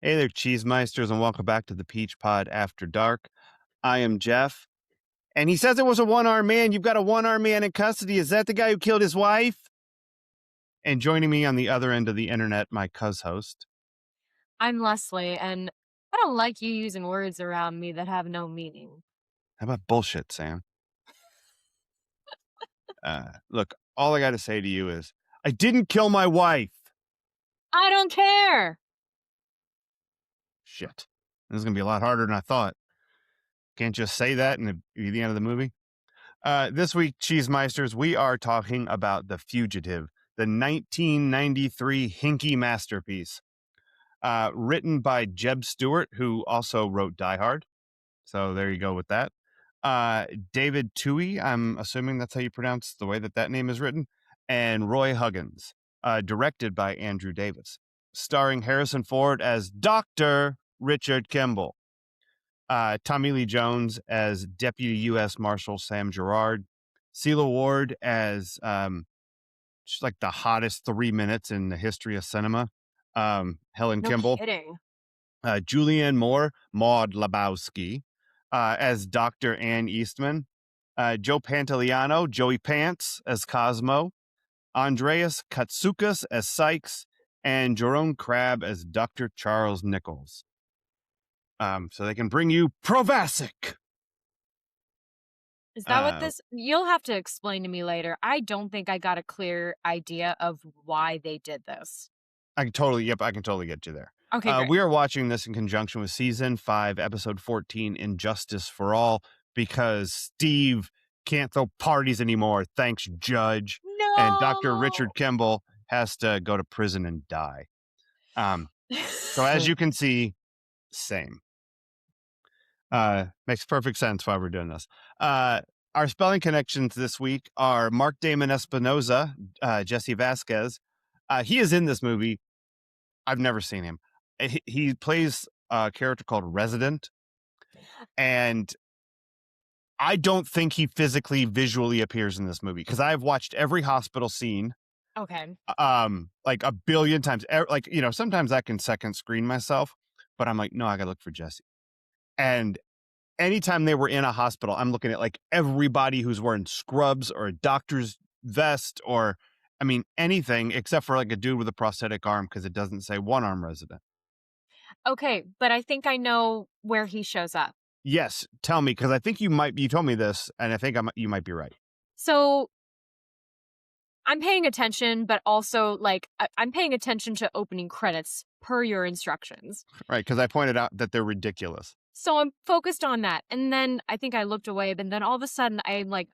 Hey there, Cheesemeisters, and welcome back to the Peach Pod After Dark. I am Jeff, and he says it was a one-armed man. You've got a one-armed man in custody. Is that the guy who killed his wife? And joining me on the other end of the internet, my host. I'm Leslie, and I don't like you using words around me that have no meaning. How about bullshit, Sam? Look, all I got to say to you is, I didn't kill my wife. I don't care. Shit. This is going to be a lot harder than I thought. Can't just say that and be the end of the movie. This week, Cheesemeisters, we are talking about The Fugitive, the 1993 hinky masterpiece, written by Jeb Stewart, who also wrote Die Hard. So there you go with that. David Toohey, I'm assuming that's how you pronounce the way that name is written, and Roy Huggins, directed by Andrew Davis, starring Harrison Ford as Dr. Richard Kimball. Tommy Lee Jones as Deputy U.S. Marshal Sam Gerard, Celia Ward as she's like the hottest 3 minutes in the history of cinema, Helen No Kimball, kidding. Julianne Moore, Maud Lebowski, as Dr. Ann Eastman, Joe Pantoliano, Joey Pants as Cosmo, Andreas Katsoukas as Sykes, and Jerome Crabb as Dr. Charles Nichols. So they can bring you Provasic. Is that what this? You'll have to explain to me later. I don't think I got a clear idea of why they did this. I can totally get you there. Okay, great. We are watching this in conjunction with season 5, episode 14, Injustice for All, because Steve can't throw parties anymore. Thanks, Judge. No. And Dr. Richard Kimball has to go to prison and die. So as you can see, same. Makes perfect sense why we're doing this. Our spelling connections this week are Mark Damon Espinoza, Jesse Vasquez. He is in this movie. I've never seen him. He plays a character called Resident, and I don't think he physically, visually appears in this movie because I've watched every hospital scene. Okay. Like a billion times. Like, sometimes I can second screen myself, but I'm like, no, I gotta look for Jesse. And anytime they were in a hospital, I'm looking at like everybody who's wearing scrubs or a doctor's vest or, anything except for like a dude with a prosthetic arm because it doesn't say one arm resident. Okay, but I think I know where he shows up. Yes, tell me, because I think you told me this, and I think you might be right. So I'm paying attention, but also I'm paying attention to opening credits per your instructions. Right, because I pointed out that they're ridiculous. So I'm focused on that. And then I think I looked away, but then all of a sudden I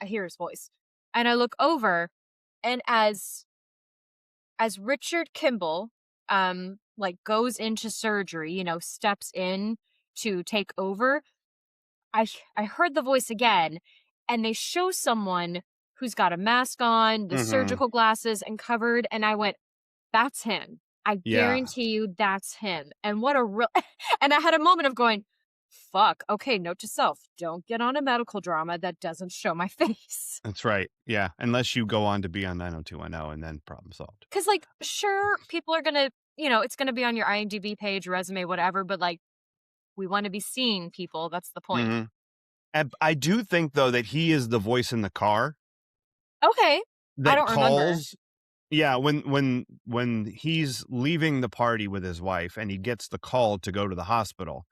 hear his voice. And I look over, and as Richard Kimball goes into surgery, steps in to take over, I heard the voice again, and they show someone who's got a mask on, the surgical glasses, and covered, and I went, that's him. I guarantee you that's him. And what a real... And I had a moment of going, fuck, okay, note to self, don't get on a medical drama that doesn't show my face. That's right. Yeah, unless you go on to be on 90210 and then problem solved. Because, sure, people are going to, it's going to be on your IMDb page, resume, whatever, but, we want to be seeing people. That's the point. Mm-hmm. And I do think, though, that he is the voice in the car. Okay. I don't remember. Yeah, when he's leaving the party with his wife and he gets the call to go to the hospital,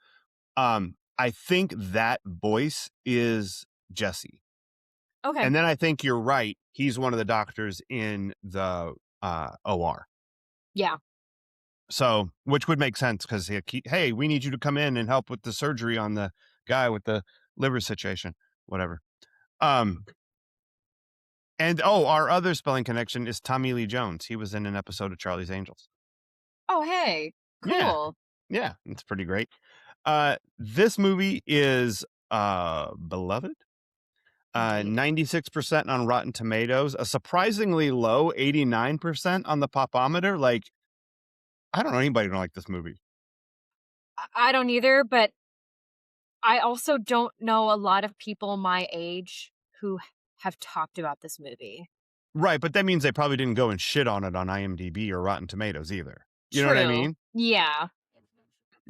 I think that voice is Jesse. Okay. And then I think you're right. He's one of the doctors in the OR. Yeah. So, which would make sense because, hey, we need you to come in and help with the surgery on the guy with the liver situation, whatever. And our other spelling connection is Tommy Lee Jones. He was in an episode of Charlie's Angels. Oh, hey, cool. Yeah, it's pretty great. This movie is beloved. 96% on Rotten Tomatoes, a surprisingly low 89% on the Popometer. Like, I don't know anybody who don't like this movie. I don't either, but I also don't know a lot of people my age who have talked about this movie. Right, but that means they probably didn't go and shit on it on IMDb or Rotten Tomatoes either. You know what I mean? Yeah.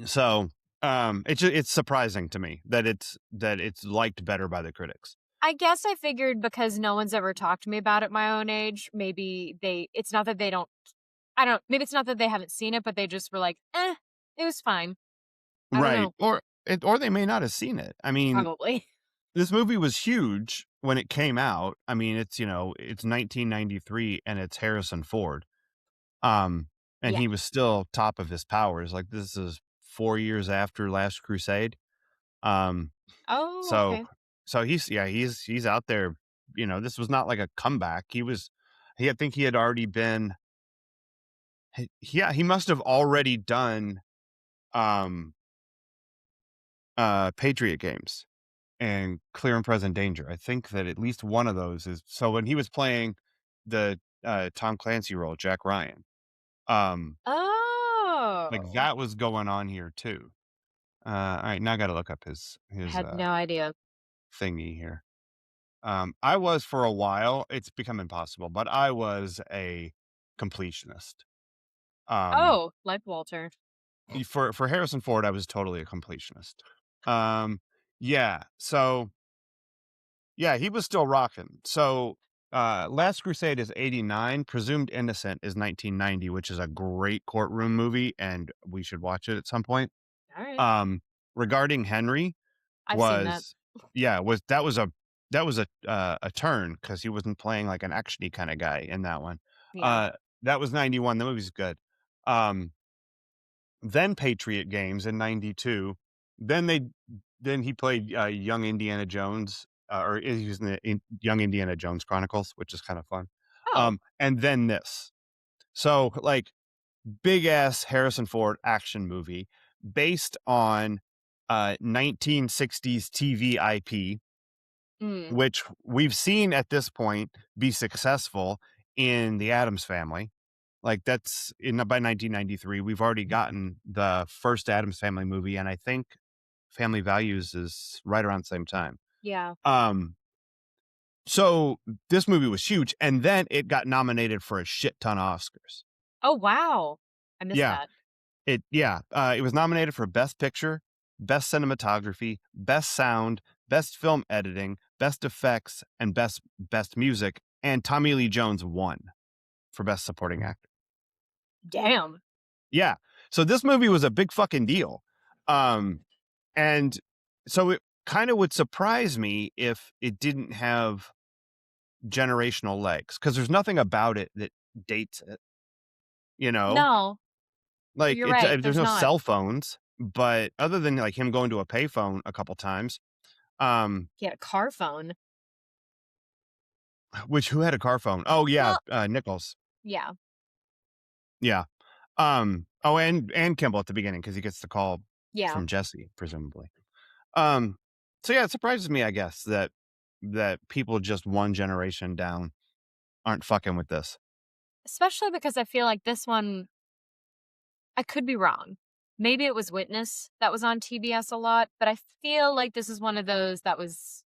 So, it's surprising to me that it's liked better by the critics. I guess I figured because no one's ever talked to me about it my own age, maybe it's not that they don't I don't maybe it's not that they haven't seen it, but they just were like, "Eh, it was fine." I don't Right. know. Or they may not have seen it. I mean, Probably. this movie was huge when it came out. I mean, it's 1993 and it's Harrison Ford. Um, and Yeah. he was still top of his powers. Like, this is 4 years after Last Crusade. Um, Oh, so okay. he's out there, this was not like a comeback. I think he had already been yeah, he must have already done, um, Patriot Games and Clear and Present Danger. I think that at least one of those is so when he was playing the, Tom Clancy role, Jack Ryan, um, like, Oh. that was going on here too. Alright, now I gotta look up I his, had no idea. thingy here. I was for a while, it's become impossible, but I was a completionist. Um, Oh, like Walter. for Harrison Ford, I was totally a completionist. Um, yeah, so yeah, he was still rocking. So, Last Crusade is '89, Presumed Innocent is 1990, which is a great courtroom movie, and we should watch it at some point. Alright. Um, Regarding Henry I've seen that. was yeah, that was a turn because he wasn't playing like an actiony kinda guy in that one. Yeah. Uh, that was '91, the movie's good. Um, then Patriot Games in '92, then they then he played, young Indiana Jones, or he was in the Young Indiana Jones Chronicles, which is kind of fun. Oh. And then this. So, like, big ass Harrison Ford action movie based on 1960s TV IP, Mm. which we've seen at this point be successful in The Addams Family. Like, that's in by 1993, we've already gotten the first Addams Family movie, and I think Family Values is right around the same time. Yeah. Um, so this movie was huge, and then it got nominated for a shit ton of Oscars. Oh, wow. I missed Yeah, that. it was nominated for Best Picture, Best Cinematography, Best Sound, Best Film Editing, Best Effects, and Best Music, and Tommy Lee Jones won for Best Supporting Actor. Damn. Yeah. So this movie was a big fucking deal. Um, and so it kind of would surprise me if it didn't have generational legs because there's nothing about it that dates it, you know? No, Like, you're right, there's there's no not. cell phones, but other than like him going to a payphone a couple times, um, He had a car phone. which who had a car phone? Oh yeah, Well, Nichols. yeah. Yeah. Oh, and Kimball at the beginning because he gets the call Yeah. from Jesse, presumably. Um, so yeah, it surprises me, I guess, that people just one generation down aren't fucking with this. Especially because I feel like this one I could be wrong. Maybe it was Witness that was on TBS a lot, but I feel like this is one of those that was,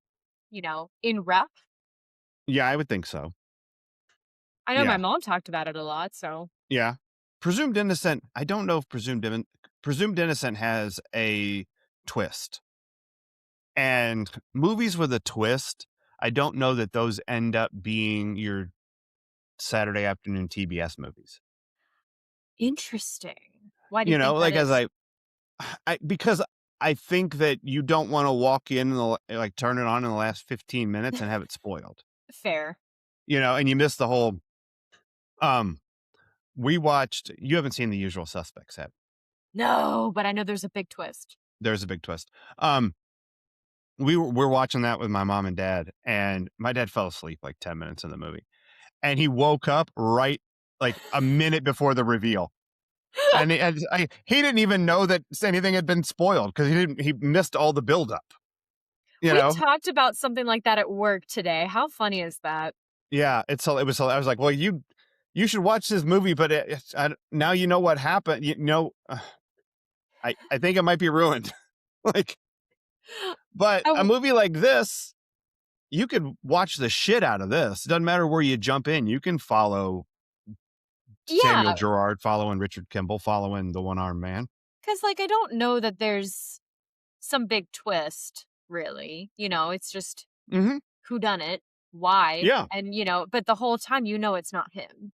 in rep. Yeah, I would think so. I know my Yeah, mom talked about it a lot, so yeah. Presumed Innocent. I don't know if Presumed Innocent has a twist, and movies with a twist. I don't know that those end up being your Saturday afternoon TBS movies. interesting. Why do you think that Like as is? I because I think that you don't want to walk in and like turn it on in the last 15 minutes and have it spoiled. Fair. And you miss the whole um we watched you haven't seen The Usual Suspects yet. No, but I know there's a big twist. There's a big twist. We're watching that with my mom and dad, and my dad fell asleep like 10 minutes in the movie. And he woke up right like a minute before the reveal. He didn't even know that anything had been spoiled because he missed all the buildup, you We know? talked about something like that at work today. How funny is that? Yeah, it was I was like, "Well, you should watch this movie, but now you know what happened. I think it might be ruined." Like, but I a w movie like this, you could watch the shit out of this. It doesn't matter where you jump in. You can follow Samuel Yeah, Gerard, following Richard Kimball, following the One-Armed Man. 'Cause, like, I don't know that there's some big twist, really, it's just Mhm. who done it, why, Yeah. and, but the whole time it's not him.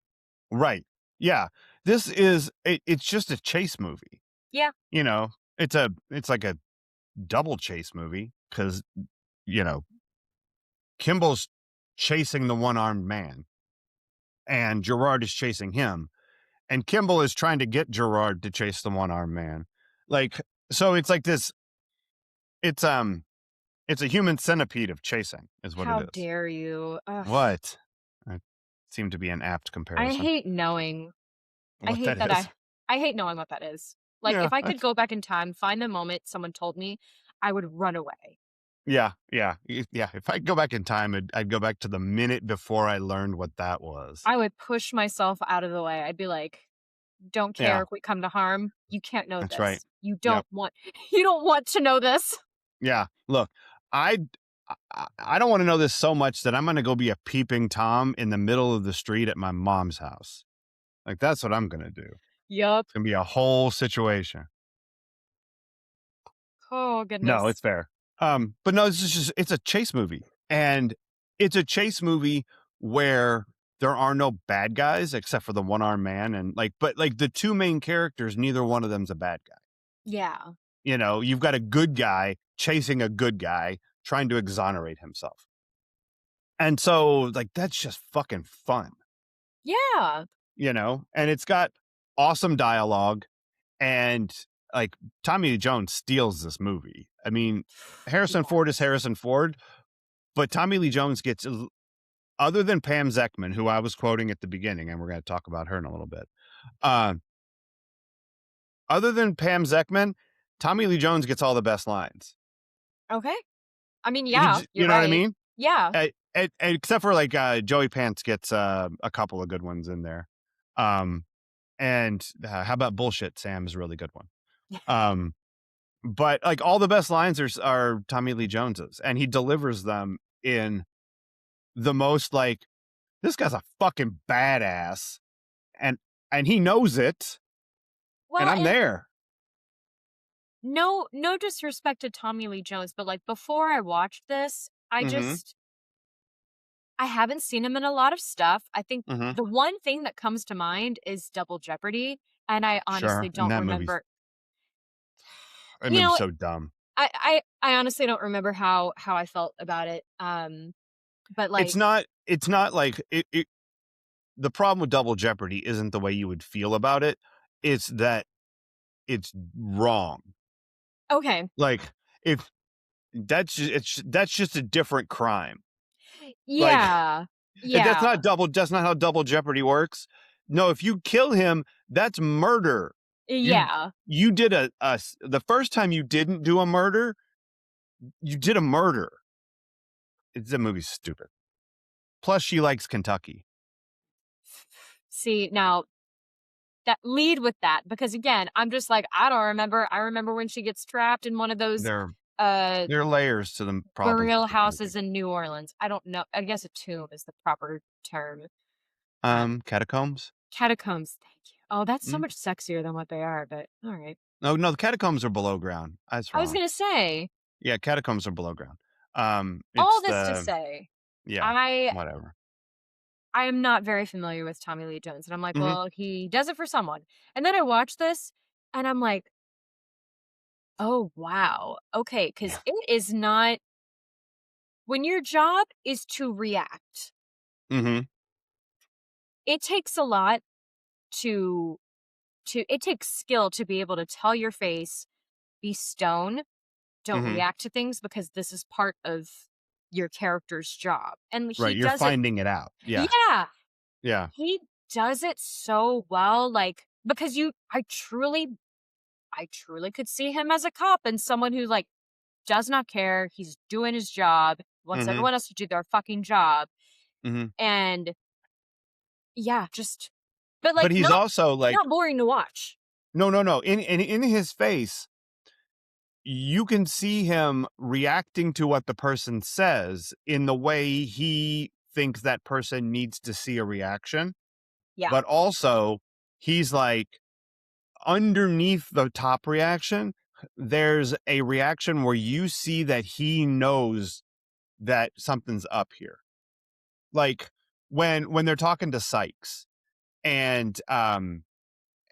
Right. Yeah. It's just a chase movie, Yeah. you know? It's like a double chase movie because you know, Kimball's chasing the one-armed man, and Gerard is chasing him, and Kimball is trying to get Gerard to chase the one-armed man. Like, so it's like this it's, um it's a human centipede of chasing is what it How is. dare you? Ugh. What? That seemed to be an apt I comparison. hate knowing. I What hate that that is. I hate knowing what that is. Like, Yeah, if I could go back in time, find the moment someone told me, I would run away. yeah, if I could go back in time, I'd go back to the minute before I learned what that was. I would push myself out of the way. I'd be like, "Don't care Yeah, if we come to harm. You can't know that's right. this. You Yep. don't want you don't want to know this." Yeah. Look, I I don't wanna know this so much that I'm gonna go be a peeping Tom in the middle of the street at my mom's house. Like, that's what I'm gonna do. It's Yup. gonna be a whole situation. Oh, No, goodness. it's fair. But no, it's a chase movie, and it's a chase movie where there are no bad guys except for the one-armed man, and, like, the 2 main characters, neither one of them's a bad guy. Yeah. You've got a good guy chasing a good guy trying to exonerate himself. And so, like, that's just fucking fun, Yeah. And it's got awesome dialogue, and, like, Tommy Lee Jones steals this movie. I mean, Harrison Yeah. Ford is Harrison Ford, but Tommy Lee Jones gets other than Pam Zeckman, who I was quoting at the beginning, and we're gonna talk about her in a little bit. Uh, Other than Pam Zeckman, Tommy Lee Jones gets all the best lines. Okay. I mean, He yeah, j you're You know what I right. mean? Yeah. Except for, like, Joey Pants gets, a couple of good ones in there. Um, how about Bullshit Sam is a really good one. Um, but, like, all the best lines are Tommy Lee Jones's, and he delivers them in the most, like, "This guy's a fucking badass, and he knows it, and Well, I'm and there." no disrespect to Tommy Lee Jones, but, like, before I watched this, Mhm, I haven't seen him in a lot of stuff. I think mhm. the one thing that comes to mind is Double Jeopardy, and I honestly Sure, and don't that you movie's know, so dumb. I honestly don't remember how I felt about it, but, like, It's not like it the problem with Double Jeopardy isn't the way you would feel about it, it's that it's wrong. okay. Like, if that's just a different crime. Like, Yeah. Yeah. that's not how Double Jeopardy works. No, if you kill him, that's murder. You Yeah. you did the first time you didn't do a murder, you did a murder. The movie's stupid. Plus, she likes Kentucky. See, now that lead with that because again, I'm just like, I don't remember. I remember when she gets trapped in one of those There uh there are layers to the problems with burial this houses movie. in New Orleans. I don't know. I guess a tomb is the proper term. Catacombs? Catacombs. Thank you. Oh, that's so Mm. much sexier than what they are, but all right. No, no, the catacombs are below ground. I was I was wrong. gonna say Yeah, catacombs are below ground. all It's this to the say, Yeah, I whatever. I am not very familiar with Tommy Lee Jones, and I'm like, Mhm. well, he does it for someone. And then I watch this, and I'm like, oh wow, okay, because Yeah. it is not when your job is to react. Mhm. It takes a lot to it takes skill to be able to tell your face, be stone, don't Mhm. react to things because this is part of your character's job. And Right, he you're does it. finding it out. Yeah. Yeah, Yeah. he does it so well, like, because I truly could see him as a cop and someone who, like, does not care. He's doing his job, wants Mhm. everyone else to do their fucking job. Mhm. And yeah, just, but But like, he's also like, not boring to watch. no, no, no. In his face, you can see him reacting to what the person says in the way he thinks that person needs to see a reaction. Yeah. But also, he's like, underneath the top reaction, there's a reaction where you see that he knows that something's up here. Like when they're talking to Sykes and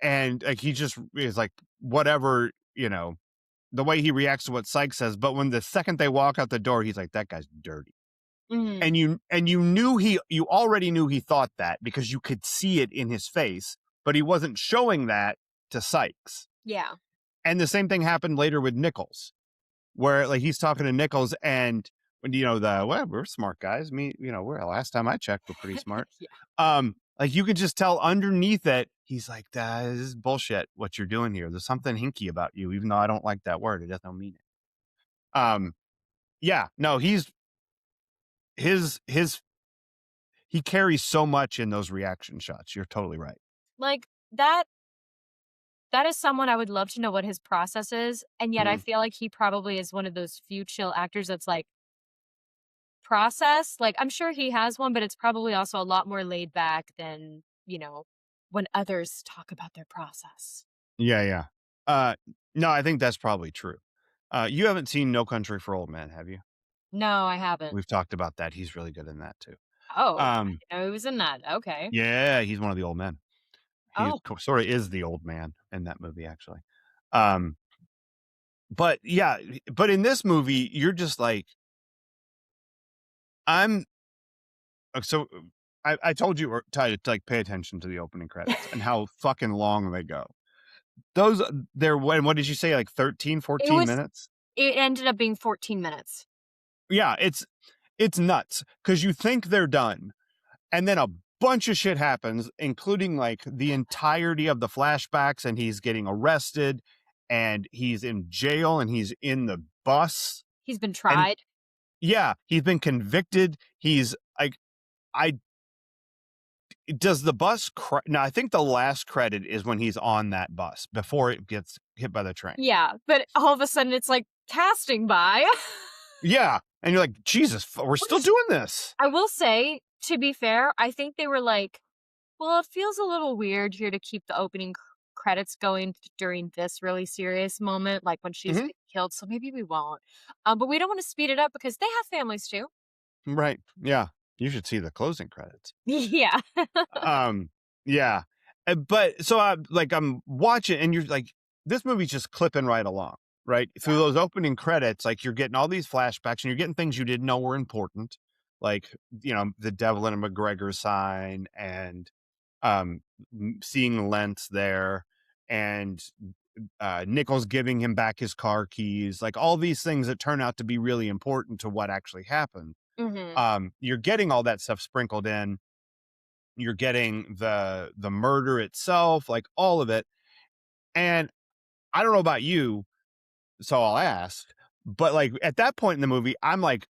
like he just is like whatever, the way he reacts to what Sykes says, but when the second they walk out the door, he's like, that guy's dirty. Mhm. And you already knew he thought that because you could see it in his face, but he wasn't showing that to Sykes. Yeah. And the same thing happened later with Nichols, where like he's talking to Nichols and when well, we're smart guys. We're last time I checked, we're pretty smart. Yeah. Like you could just tell underneath it, he's like, this is bullshit what you're doing here. There's something hinky about you, even though I don't like that word. It doesn't mean it. Yeah, no, his he carries so much in those reaction shots. You're totally right. Like, that is someone I would love to know what his process is, and yet I Mhm. feel like he probably is one of those few chill actors that's, like, process, like, I'm sure he has one, but it's probably also a lot more laid back than, when others talk about their process. Yeah, yeah. Uh, no, I think that's probably true. You haven't seen No Country for Old Men, have you? No, I haven't. We've talked about that. He's really good in that too. Oh, I Um, didn't know he was in that. Okay. yeah, he's one of the old men. He Oh, sort of is the old man in that movie, actually. Um, but yeah, but in this movie, you're just like, I'm so I told you to like pay attention to the opening credits and how fucking long they go. Those they're what did you say, like 13, it 14 was minutes? it ended up being 14 minutes. Yeah, it's nuts because you think they're done, and then a bunch of shit happens, including like the entirety of the flashbacks, and he's getting arrested, and he's in jail, and he's in the bus, He's been and tried. yeah, he's been convicted. He's like, I does the bus? No, I think the last credit is when he's on that bus before it gets hit by the train. Yeah, but all of a sudden it's like casting by. Yeah, and you're like, Jesus, we're still Which doing this. I will say, to be fair, I think they were like, well, it feels a little weird here to keep the opening credits going during this really serious moment, like when she's Hmm. getting killed. So maybe we won't. But we don't want to speed it up because they have families too. Right? Yeah, you should see the closing credits. Yeah. Um, yeah. But so I'm watching and you're like, this movie's just clipping right along, right? Through Yeah. those opening credits, like you're getting all these flashbacks and you're getting things you didn't know were important. Like, the Devil and a McGregor sign and um seeing Lentz there and Nichols giving him back his car keys, like all these things that turn out to be really important to what actually happened. Hmm. You're getting all that stuff sprinkled in, you're getting the murder itself, like all of it. And I don't know about you, so I'll ask, but like at that point in the movie, I'm like,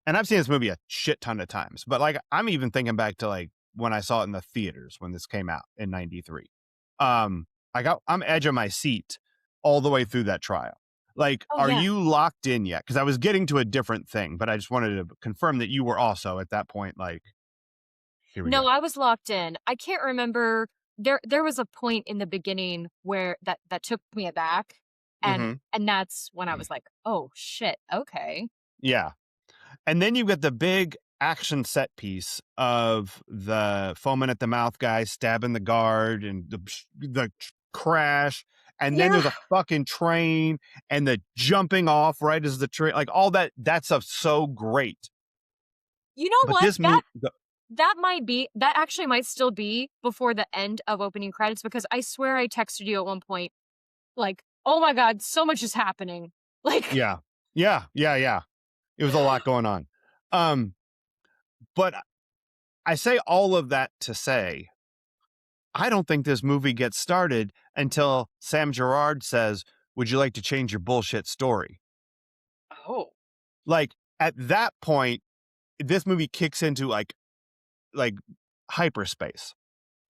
and I've seen this movie a shit ton of times, but like I'm even thinking back to like when I saw it in the theaters when this came out in 93. I'm edge of my seat all the way through that trial. Like, Oh, are yeah. you locked in yet? Because I was getting to a different thing, but I just wanted to confirm that you were also at that point, like, here we go. No, I was locked in. I can't remember. There was a point in the beginning where that took me aback, and Hmm. and that's when I was like, oh shit, okay. Yeah. And then you get the big action set piece of the foaming at the mouth guy stabbing the guard and the crash. And then Yeah. there's a fucking train and the jumping off right as the train, like all that stuff's so great. You know But what? this That movie, that actually might still be before the end of opening credits because I swear I texted you at one point like, "Oh my god, so much is happening." Like, yeah, yeah, yeah, yeah. It was a lot going on. Um, but I say all of that to say, I don't think this movie gets started until Sam Gerard says, "Would you like to change your bullshit story?" oh, Like at that point, this movie kicks into like hyperspace.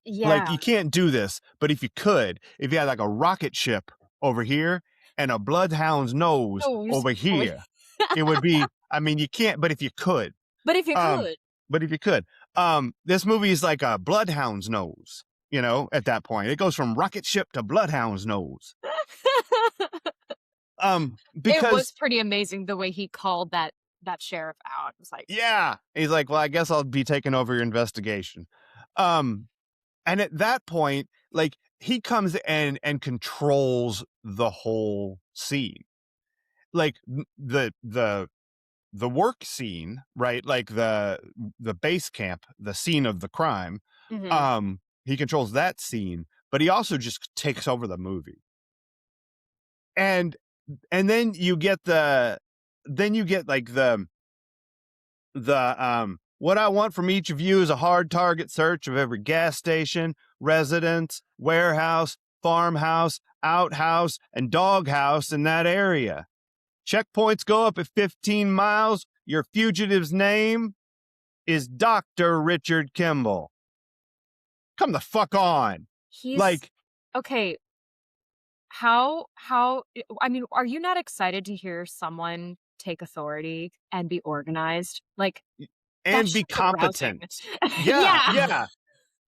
Like yeah. you can't do this, but if you had like a rocket ship over here and a bloodhound's nose Knows. over Oh, here, it would be. I mean, you can't, but if you could, but if you um, could. this movie is like a bloodhound's nose. at that point. It goes from rocket ship to bloodhound's nose. It was Because pretty amazing the way he called that sheriff out. It was like, yeah, he's like, well, I guess I'll be taking over your investigation. Um, and at that point, like he comes in and controls the whole scene. Like the work scene, right? Like the base camp, the scene of the crime. mhm. He controls that scene, but he also just takes over the movie. And then you get like the what I want from each of you is a hard target search of every gas station, residence, warehouse, farmhouse, outhouse, and doghouse in that area. Checkpoints go up at 15 miles. Your fugitive's name is Dr. Richard Kimball. Come the fuck on. He's Like, okay. I mean, are you not excited to hear someone take authority and be organized? Like, that and be shit's arousing. competent. Yeah, Yeah. yeah,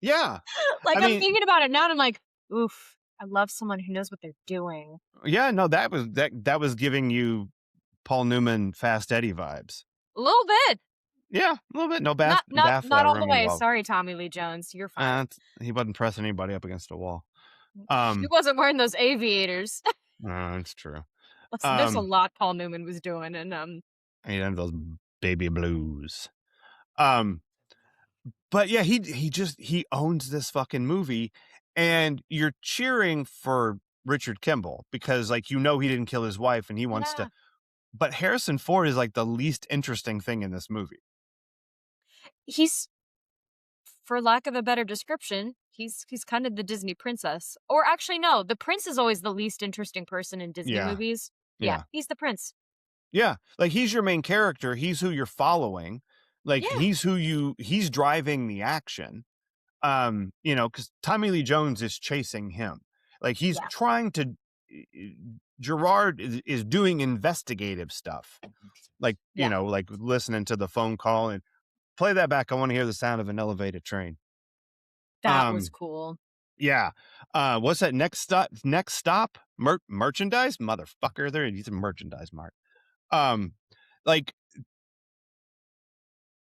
yeah. Like, I I'm mean, thinking about it now, and I'm like, "Oof, I love someone who knows what they're doing." yeah, no, that was giving you Paul Newman Fast Eddie vibes. A little bit. Yeah, a little bit. No bath Not all the rim way. involved. Sorry, Tommy Lee Jones, you're fine. He wasn't pressing anybody up against a wall. He Um, wasn't wearing those aviators. it's true. Listen, there's a Um, lot Paul Newman was doing, and, he had those baby blues. Um, but yeah, he owns this fucking movie, and you're cheering for Richard Kimball because like he didn't kill his wife and he wants to. yeah. But Harrison Ford is like the least interesting thing in this movie. He's for lack of a better description, he's kind of the Disney princess. Or actually, no, the prince is always the least interesting person in Disney Yeah, movies. Yeah, yeah. he's the prince. Yeah, like he's your main character, he's who you're following, like Yeah, he's driving the action, because Tommy Lee Jones is chasing him. Like he's yeah, trying to Gerard is doing investigative stuff. Like, yeah. like listening to the phone call and play that back. I want to hear the sound of an elevated train. That was Um, cool. yeah. What's that next stop? Merchandise? Motherfucker. He's a merchandise mart. Um, like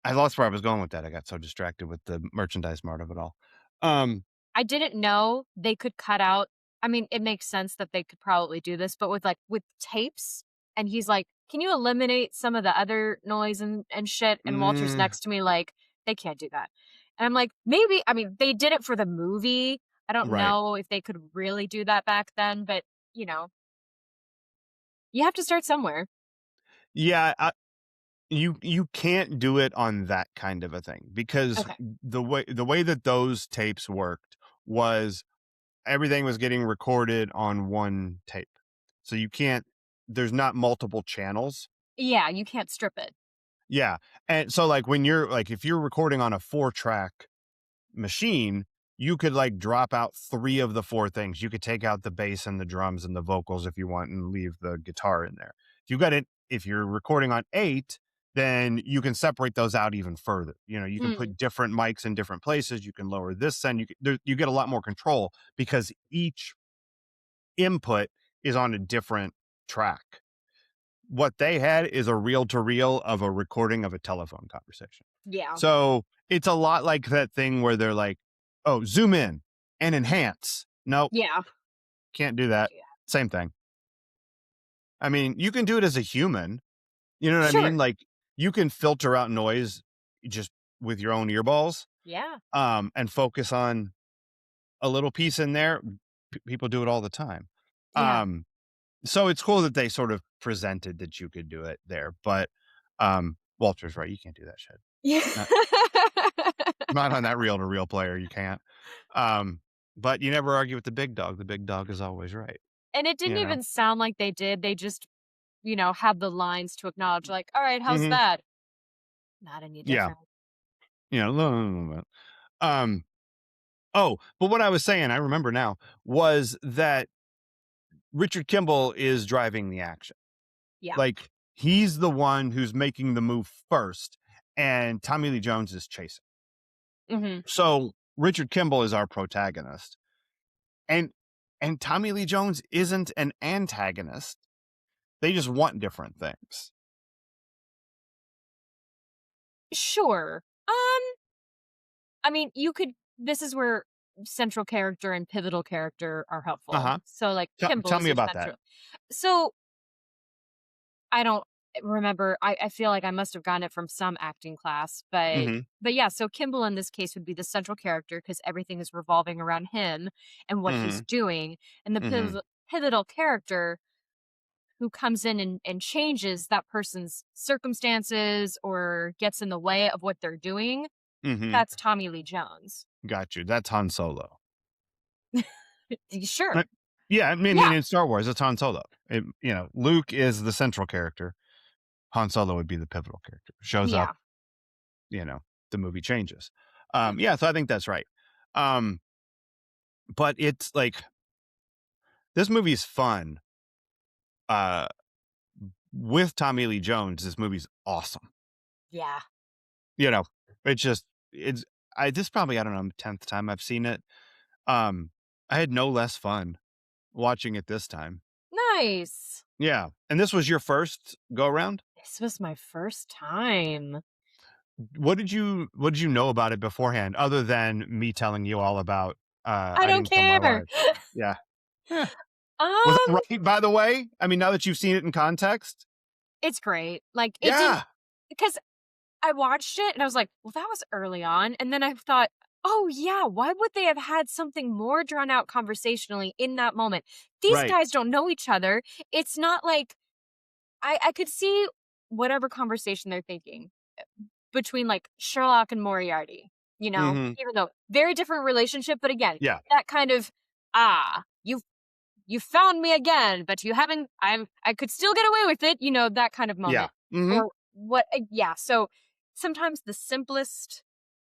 I lost where I was going with that. I got so distracted with the merchandise mart of it all. Um, I didn't know they could cut out. I mean, it makes sense that they could probably do this, but with tapes, and he's like, "Can you eliminate some of the other noise and shit?" And Walter's mm, next to me like, "They can't do that." And I'm like, "Maybe." I mean, they did it for the movie. I don't right. know if they could really do that back then, but you know, you have to start somewhere. Yeah, you can't do it on that kind of a thing because Okay. the way that those tapes worked was everything was getting recorded on one tape. So you can't there's not multiple channels. Yeah, you can't strip it. Yeah. And so like when you're like if you're recording on a 4-track machine, you could like drop out 3 of the 4 things. You could take out the bass and the drums and the vocals if you want and leave the guitar in there. If you're recording on 8, then you can separate those out even further. You can Hmm. put different mics in different places. You can lower this and you get a lot more control because each input is on a different track. What they had is a reel to reel of a recording of a telephone conversation. Yeah. So it's a lot like that thing where they're like, oh, zoom in and enhance. Nope, Yeah. can't do that. Yeah. Same thing. I mean, you can do it as a human. You know what I Sure. mean? Like you can filter out noise just with your own earballs, Yeah. and focus on a little piece in there. People do it all the time. Yeah. Um, so it's cool that they sort of presented that you could do it there, but Walter's right. You can't do that shit. Yeah. Not, not on that reel to reel player. You can't. But you never argue with the big dog. The big dog is always right. And it didn't You know? even sound like they did. They just, have the lines to acknowledge, like, all right, how's Hmm. that? Not any Yeah. different. A little bit. Um, oh, but what I was saying, I remember now, was that Richard Kimball is driving the action. Yeah. Like he's the one who's making the move first, and Tommy Lee Jones is chasing. Hmm. So Richard Kimball is our protagonist, and Tommy Lee Jones isn't an antagonist. They just want different things. Sure. I mean, you could. This is where central character and pivotal character are helpful. Uh-huh. So, like, Kimball Tell is me your about that. central. So, I don't remember. I feel like I must have gotten it from some acting class, Mhm. but yeah. So Kimball in this case would be the central character because everything is revolving around him and what he's Mhm. doing, and the Mhm. pivotal character who comes in and changes that person's circumstances or gets in the way of what they're doing. Mhm. That's Tommy Lee Jones. Got you. That's Han Solo. Sure. Uh, yeah, I mean, Yeah. in Star Wars, it's Han Solo. Luke is the central character. Han Solo would be the pivotal character. Shows up, Yeah. you know, the movie changes. Yeah. Yeah, so I think that's right. Um, but it's like this movie's fun. Uh, with Tommy Lee Jones, this movie's awesome. Yeah. You know, it's just it's I this probably I don't know 10th time I've seen it. I had no less fun watching it this time. Nice. Yeah, and this was your first go around? This was my first time. What did you know about it beforehand other than me telling you all about, I I don't Didn't Kill My care. Wife? Yeah. Yeah. Was that um, right, by the way? I mean, now that you've seen it in context? it's great. Like it didn't Yeah. because I watched it and I was like, well, that was early on. And then I thought, oh, yeah, why would they have had something more drawn out conversationally in that moment? These Right. guys don't know each other. It's not like I could see whatever conversation they're thinking between like Sherlock and Moriarty, Mhm. even though very different relationship. But again, Yeah. that kind of, you found me again, but you haven't, I could still get away with it, that kind of Yeah. moment. Mhm. Or what, yeah. So sometimes the simplest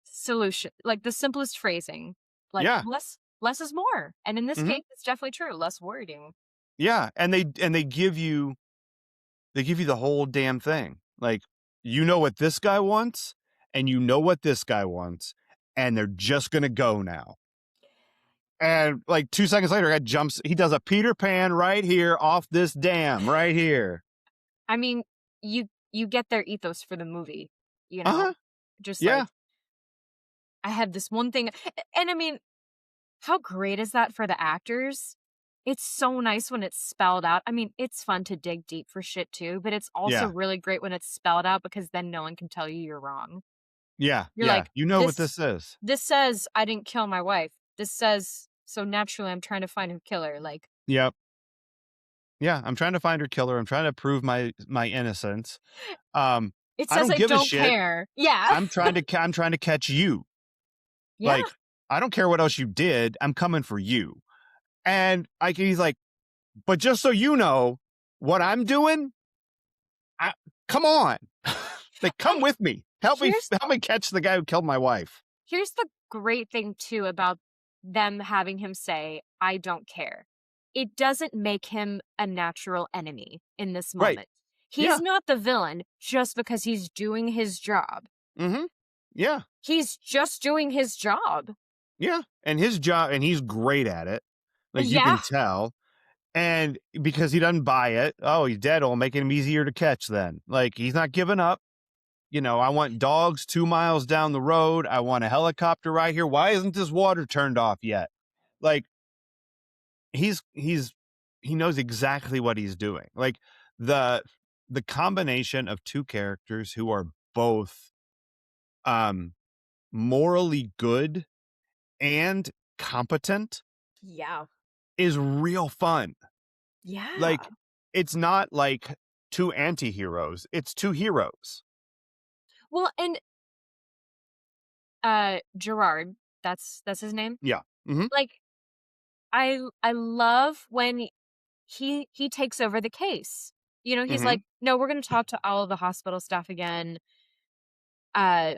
solution, like the simplest phrasing, like Yeah. less is more. And in this Mhm. case, it's definitely true. Less wording. Yeah, and they give you the whole damn thing. Like, you know what this guy wants, and you know what this guy wants, and they're just gonna go now. And like 2 seconds later, he does a Peter Pan right here off this dam right here. I mean, you get their ethos for the movie, Uh-huh. just Yeah. like I have this one thing, and I mean, how great is that for the actors? It's so nice when it's spelled out. I mean, it's fun to dig deep for shit too, but it's also Yeah. really great when it's spelled out because then no one can tell you you're wrong. Yeah. You're Yeah. like, You know what this this is. this says I didn't kill my wife. This says so naturally I'm trying to find a killer. Like Yep. Yeah, I'm trying to find her killer. I'm trying to prove my innocence. Um, it I says don't I give a don't shit. care. Yeah. I'm trying to catch you. Yeah. Like, I don't care what else you did. I'm coming for you. And he's like, but just so you know what I'm doing, I, come on. Like, come And with me. here's Help me catch the guy who killed my wife. here's the great thing too about them having him say, I don't care. It doesn't make him a natural enemy in this Right. moment. He's Yeah. not the villain just because he's doing his job. Mm-hmm. Yeah. He's just doing his job. Yeah. And his job, and he's great at it. Like, you Yeah. can tell. And because he doesn't buy it, oh, he's dead. It'll make him easier to catch then. Like, he's not giving up. I want dogs 2 miles down the road. I want a helicopter right here. Why isn't this water turned off yet? Like, he knows exactly what he's doing. Like, the combination of two characters who are both um morally good and competent Yeah. is real fun. Yeah. Like, it's not like two anti-heroes, it's two heroes. Well, and Gerard, that's his name. Yeah. Mhm. Like I love when he takes over the case. He's like, Mhm. "No, we're going to talk to all of the hospital staff again." Uh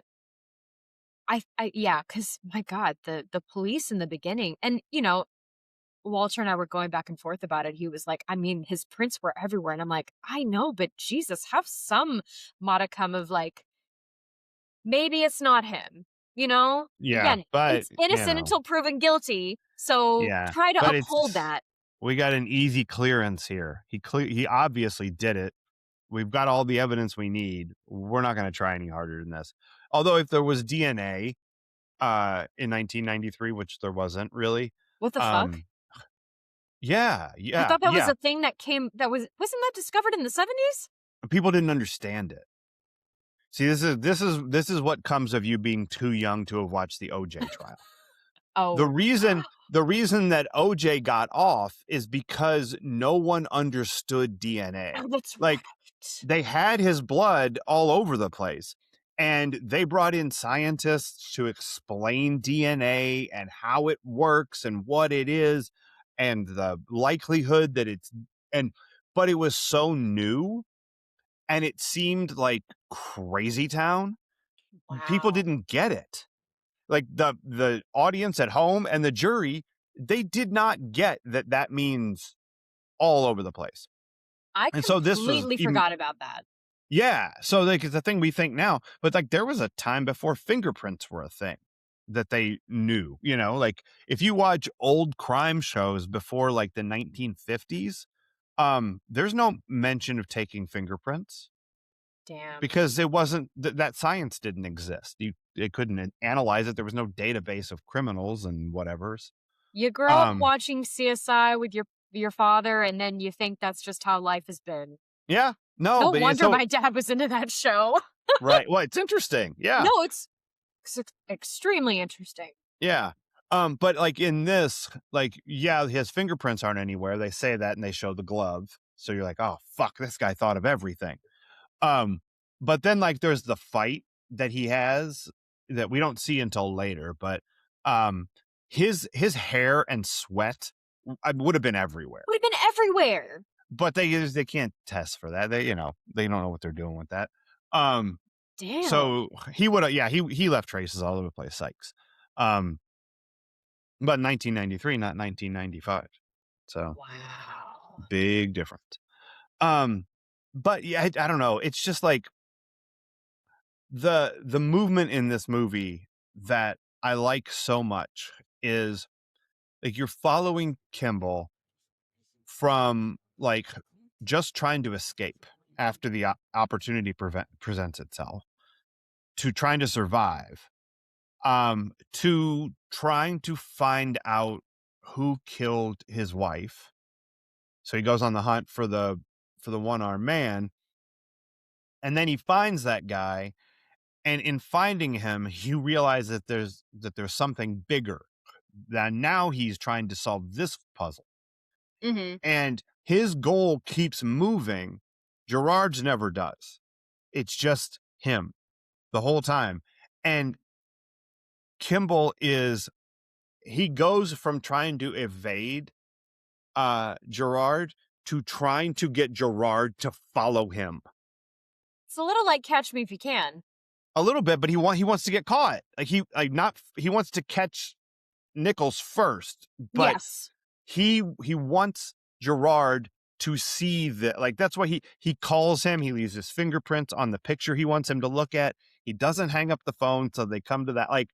yeah, cuz my god, the police in the beginning and Walter and I were going back and forth about it. He was like, I mean, his prints were everywhere and I'm like, "I know, but Jesus, have some modicum of like maybe it's not him." you know? Yeah, Again, but, it's innocent until proven guilty, so yeah, try to but uphold that. we got an easy clearance here. He obviously did it. We've got all the evidence we need. We're not gonna try any harder than this. Although if there was DNA, in 1993, which there wasn't really, What the fuck? um, yeah, I yeah, thought that was yeah, a thing that wasn't that discovered in the 70s? people didn't understand it. See, this is what comes of you being too young to have watched the OJ trial. The Oh. reason the reason that OJ got off is because no one understood DNA. Oh, that's Like, right. they had his blood all over the place, and they brought in scientists to explain DNA and how it works and what it is and the likelihood that it's and but it was so new and it seemed like crazy town. People Wow. didn't get it. Like the audience at home and the jury, they did not get that that means all over the place. I And so this was completely even forgot about that. yeah, so like it's a thing we think now, but like there was a time before fingerprints were a thing that they knew, like if you watch old crime shows before like the 1950s, there's no mention of taking fingerprints Damn. because it wasn't that science didn't exist. They couldn't analyze it. There was no database of criminals and whatever's. You grow up Um, watching CSI with your father, and then you think that's just how life has been. yeah, no, No but wonder so my dad was into that show. right. Well, it's interesting. Yeah. No, it's extremely interesting. Yeah. But like in this, like, yeah, his fingerprints aren't anywhere. They say that and they show the glove. So you're like, oh fuck, this guy thought of everything. Um, but then like there's the fight that he has that we don't see until later, but um his hair and sweat would have been everywhere. Would have been everywhere. But they can't test for that. They don't know what they're doing with that. Um, Damn. so he would have yeah, he left traces all over the place, Sykes. Um, But 1993, not 1995. So, Wow. big difference. Um, but yeah, I don't know. It's just like the movement in this movie that I like so much is like you're following Kimball from like just trying to escape after the opportunity presents itself to trying to survive, to trying to find out who killed his wife. So he goes on the hunt for the one-armed man, and then he finds that guy, and in finding him, you realize that there's something bigger. That now he's trying to solve this puzzle. Mhm. And his goal keeps moving. Gerard's never does. It's just him the whole time. And Kimball he goes from trying to evade Gerard to trying to get Gerard to follow him. It's a little like Catch Me If You Can. A little bit, but he wants to get caught. Like he wants to catch Nichols first, but Yes. he wants Gerard to see that. Like that's why he calls him. He leaves his fingerprints on the picture he wants him to look at. He doesn't hang up the phone, so they come to that. Like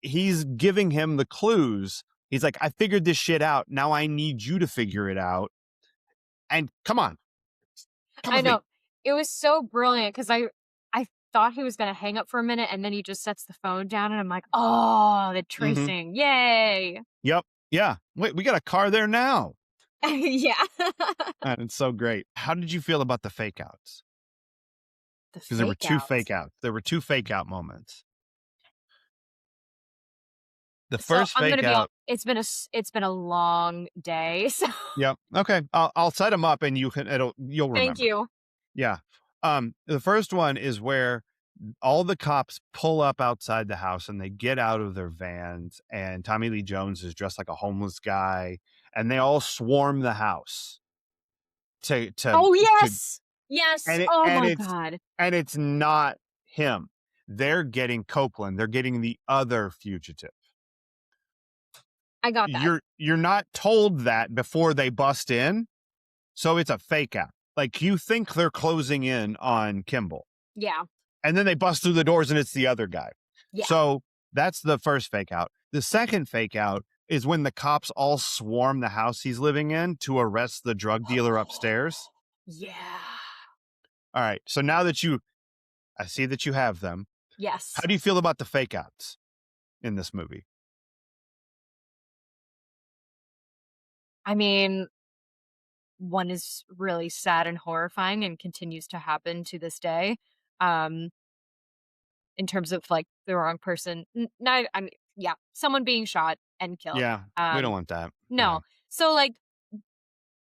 he's giving him the clues. He's like, I figured this shit out. Now I need you to figure it out. And come on, come I with know. me. It was so brilliant because I thought he was gonna hang up for a minute, and then he just sets the phone down, and I'm like, "Oh, the Mm-hmm. tracing. Yay." Yep. Yeah. Wait, we got a car there now. Yeah. And it's so great. How did you feel about the fake outs? The Because there were fake two out. fake outs. There were two fake out moments. The So, first I'm gonna fake be hon out. it's been a long day, so Yep. Okay. I'll set them up and you'll thank remember. you. Yeah. The first one is where all the cops pull up outside the house and they get out of their vans and Tommy Lee Jones is dressed like a homeless guy and they all swarm the house to to Oh, to yes! Yes! and it Oh and my it's god. and it's not him. They're getting Copeland. They're getting the other fugitive. I got that. You're not told that before they bust in, so it's a fake out. Like you think they're closing in on Kimball, Yeah. and then they bust through the doors and it's the other guy. Yeah. So that's the first fake out. The second fake out is when the cops all swarm the house he's living in to arrest the drug dealer upstairs. Yeah. All right. So now that I see that you have them. How Yes. do you feel about the fake outs in this movie? I mean, one is really sad and horrifying and continues to happen to this day. Um, in terms of like the wrong person. Not I mean, yeah, someone being shot and killed. Yeah, we don't want that. Yeah. No. So like,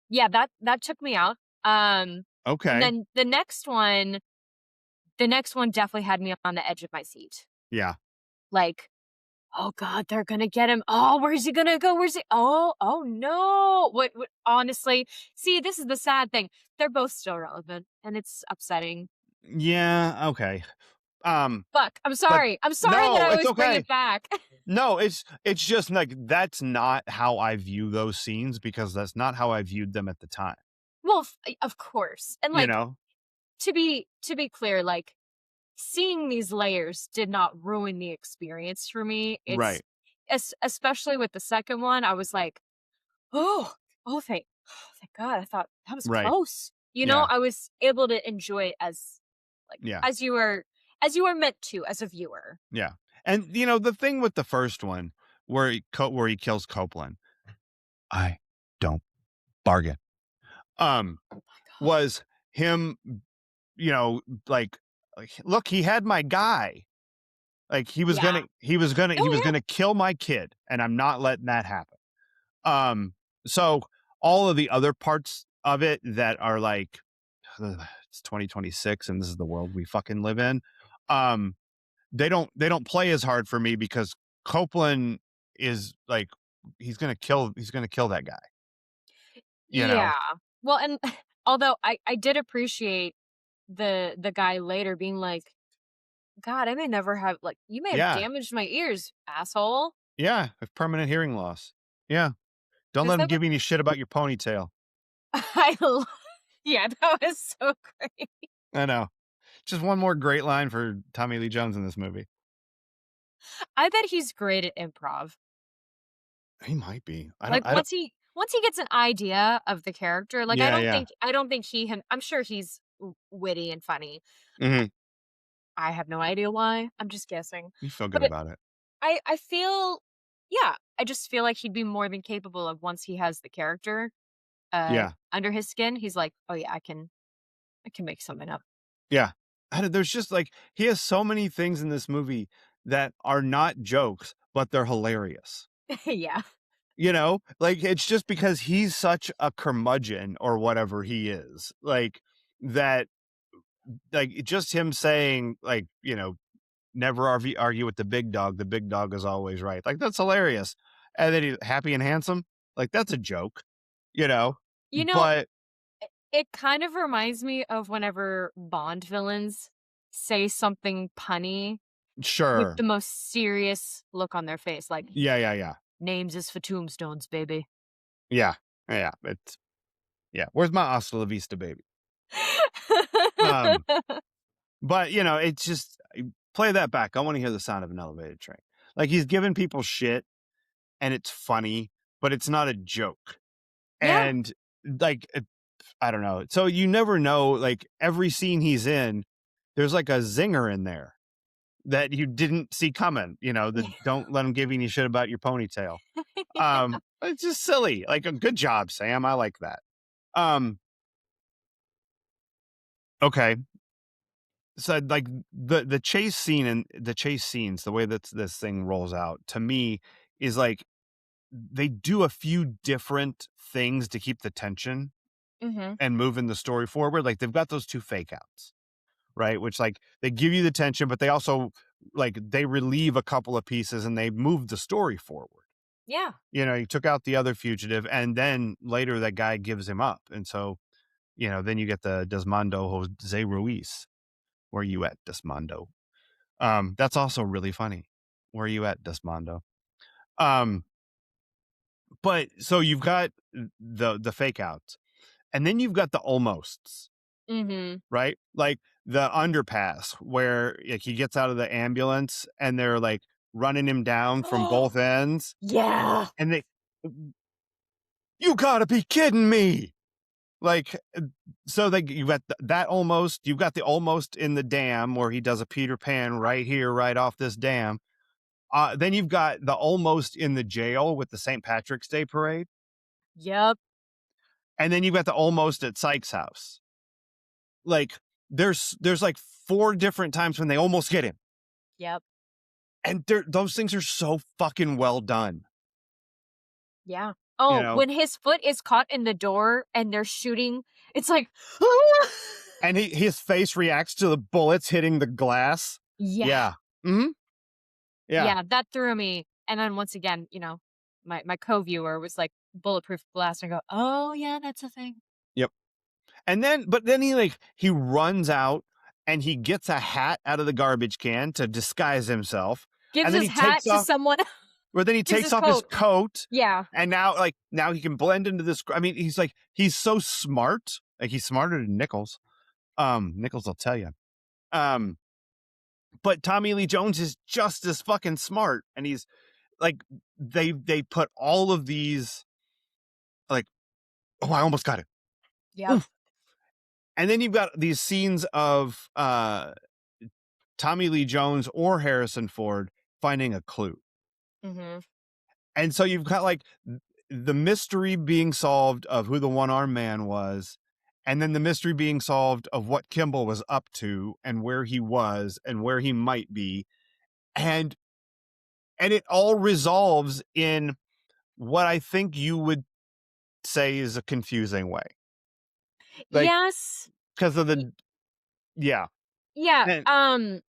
yeah, that took me out. And Okay. then the next one definitely had me on the edge of my seat. Yeah. Like, oh god, they're gonna get him. Oh, where's he gonna go? Where's he? Oh no. What? Honestly, see, this is the sad thing. They're both still relevant, and it's upsetting. Yeah. Okay. Fuck. I'm But sorry. I'm sorry that no, I it's always bring okay. it back. No, it's just like that's not how I view those scenes because that's not how I viewed them at the time. Well, of course. And You like know? to be clear, like seeing these layers did not ruin the experience for me. It's Right. especially with the second one, I was like, "Oh, thank God. I thought that was Right. close." Yeah. I was able to enjoy it as like Yeah. as you were meant to as a viewer. Yeah. And the thing with the first one where he kills Copeland, I don't bargain. Um Oh my God. was him, you know, like look, he had my guy. Like he was Yeah. gonna he was gonna he was Oh yeah. gonna kill my kid, and I'm not letting that happen. So all of the other parts of it that are like it's 2026 and this is the world we fucking live in. Um, they don't play as hard for me because Copeland is like he's gonna kill that guy, you know? Yeah. Well, and although I did appreciate the guy later being like, "God, I may never have like you may have Yeah. damaged my ears, asshole." Yeah. Have permanent hearing loss. Yeah. Don't Because let him that was give you any shit about your ponytail. I lo yeah, that was so great. I know. Just one more great line for Tommy Lee Jones in this movie. I bet he's great at improv. He might be. Like, I don't once he gets an idea of the character, like, I Yeah, don't yeah. think I don't think I'm sure he's witty and funny. Mhm. I have no idea why, I'm just guessing. You feel good But about it. I feel yeah, I just feel like he'd be more than capable of once he has the character, Yeah. under his skin, he's like, "Oh, yeah, I can make something up." Yeah. There's just like he has so many things in this movie that are not jokes, but they're hilarious. Yeah. Like it's just because he's such a curmudgeon or whatever he is. Like that like just him saying like, never argue with the big dog is always right. Like that's hilarious. And then he's happy and handsome. Like that's a joke, you know. You know, But it kind of reminds me of whenever Bond villains say something punny with sure. the most serious look on their face, like, Yeah, yeah, yeah. "Names is for tombstones, baby." Yeah. Yeah. Yeah. Where's my hasta la vista baby? Um But, it's just play that back. I wanna hear the sound of an elevated train. Like, he's giving people shit, and it's funny, but it's not a joke. Yeah. And, like, I don't know. So you never know, like, every scene he's in, there's, like, a zinger in there that you didn't see coming, the "Don't let him give you any shit about your ponytail." It's just silly. Like, a good job, Sam. I like that. Um, okay. So like the chase scene and the chase scenes, the way that this thing rolls out to me is like they do a few different things to keep the tension Mhm. and moving the story forward. Like they've got those two fake outs, right? Which like they give you the tension, but they also like they relieve a couple of pieces and they move the story forward. Yeah. He took out the other fugitive and then later that guy gives him up. And so, then you get the Desmondo Jose Ruiz. Where you at, Desmondo? That's also really funny. Where are you at, Desmondo? Um, but so you've got the fake outs, and then you've got the almosts, Mhm. right? Like the underpass where like he gets out of the ambulance and they're like running him down from both ends, Yeah. and they, you gotta be kidding me. Like, so like you got that almost, you've got the almost in the dam where he does a Peter Pan right here, right off this dam. Then you've got the almost in the jail with the St. Patrick's Day parade. Yep. And then you've got the almost at Sykes' house. Like there's like four different times when they almost get him. Yep. And those things are so fucking well done. Yeah. You Oh, know, when his foot is caught in the door and they're shooting, it's like, and his face reacts to the bullets hitting the glass. yeah. Yeah. Hmm. Yeah. Yeah, that threw me. And then once again, my co-viewer was like bulletproof glass and I go, "Oh, yeah, that's a thing." Yep. And then, but then he runs out and he gets a hat out of the garbage can to disguise himself. Gives And then his he hat takes to off, someone. or then he Gives takes his off his coat. coat. Yeah. And now he can blend into this. I mean, he's so smart. Like he's smarter than Nichols. Nichols will tell you. Um, but Tommy Lee Jones is just as fucking smart. And he's like, they put all of these like, oh, I almost got it. Yep. Oof. And then you've got these scenes of Tommy Lee Jones or Harrison Ford finding a clue. Mhm. And so you've got like the mystery being solved of who the one-armed man was, and then the mystery being solved of what Kimball was up to and where he was and where he might be. And it all resolves in what I think you would say is a confusing way. Like Yes. because of Y the yeah. yeah, And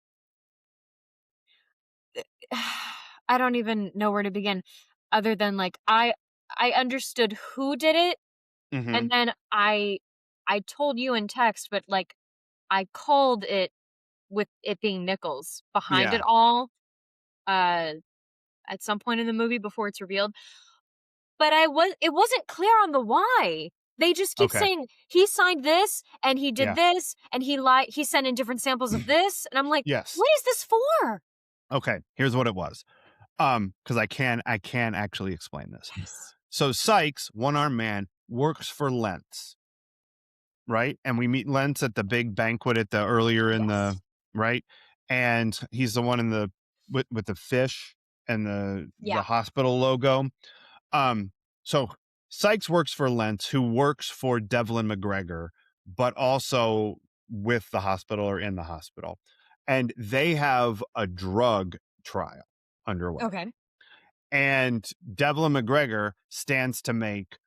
I don't even know where to begin other than, like, I understood who did it, mhm, and then I told you in text, but, like, I called it with it being Nichols behind it yeah, all, uh, at some point in the movie before it's revealed, but it wasn't clear on the why. They just keep okay, saying, "He signed this, and he did yeah, this, and he sent in different samples of this," and I'm like, yes, "What is this for?" okay. Here's what it was. Because I can actually explain this. Yes. So Sykes, one-armed man, works for Lentz, right? And we meet Lentz at the big banquet at the earlier in the Yes. right, and he's the one in the with the fish and the Yeah. hospital logo. Um, so Sykes works for Lentz, who works for Devlin McGregor, but also with the hospital or in the hospital, and they have a drug trial underway. Okay. And Devlin McGregor stands to make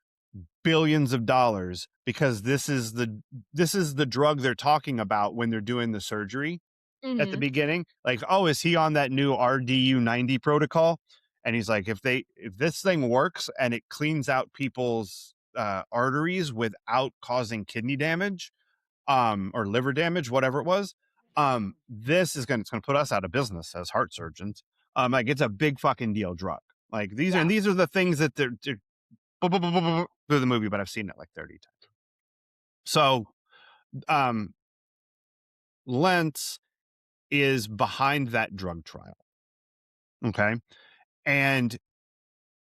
billions of dollars because this is the drug they're talking about when they're doing the surgery at the Mhm. beginning. Like, oh, is he on that new RDU 90 protocol? And he's like, if this thing works and it cleans out people's arteries without causing kidney damage, or liver damage, whatever it was, this is gonna put us out of business as heart surgeons. Like it's a big fucking deal drug. Like Yeah. these are the things that they're through the movie, but I've seen it like 30 times. So um Lentz is behind that drug trial. Okay. And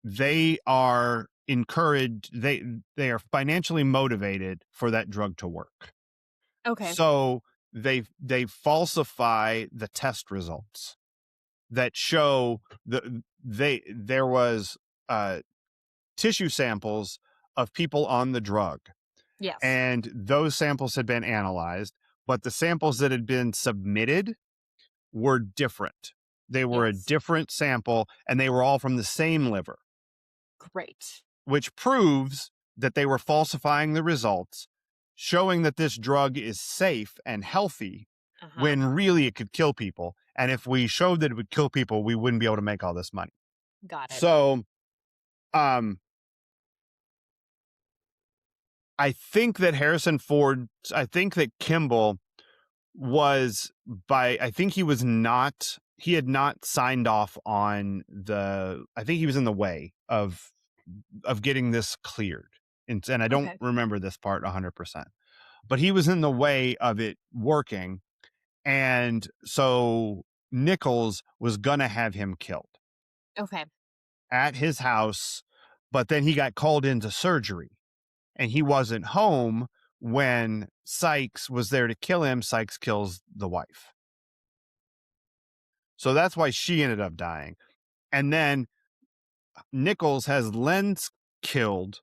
they are encouraged, they are financially motivated for that drug to work. Okay. So they falsify the test results that show there was tissue samples of people on the drug, Yes. and those samples had been analyzed, but the samples that had been submitted were different. They were a Yes. different sample and they were all from the same liver, Great. which proves that they were falsifying the results, showing that this drug is safe and healthy Uh-huh. when really it could kill people. And if we showed that it would kill people, we wouldn't be able to make all this money. Got it. So, um, I think that Kimball I think he had not signed off on I think he was in the way of getting this cleared. And I don't Okay. remember this part 100%, but he was in the way of it working. And so Nichols was gonna have him killed Okay. at his house, but then he got called into surgery and he wasn't home when Sykes was there to kill him. Sykes kills the wife. So that's why she ended up dying. And then Nichols has Lentz killed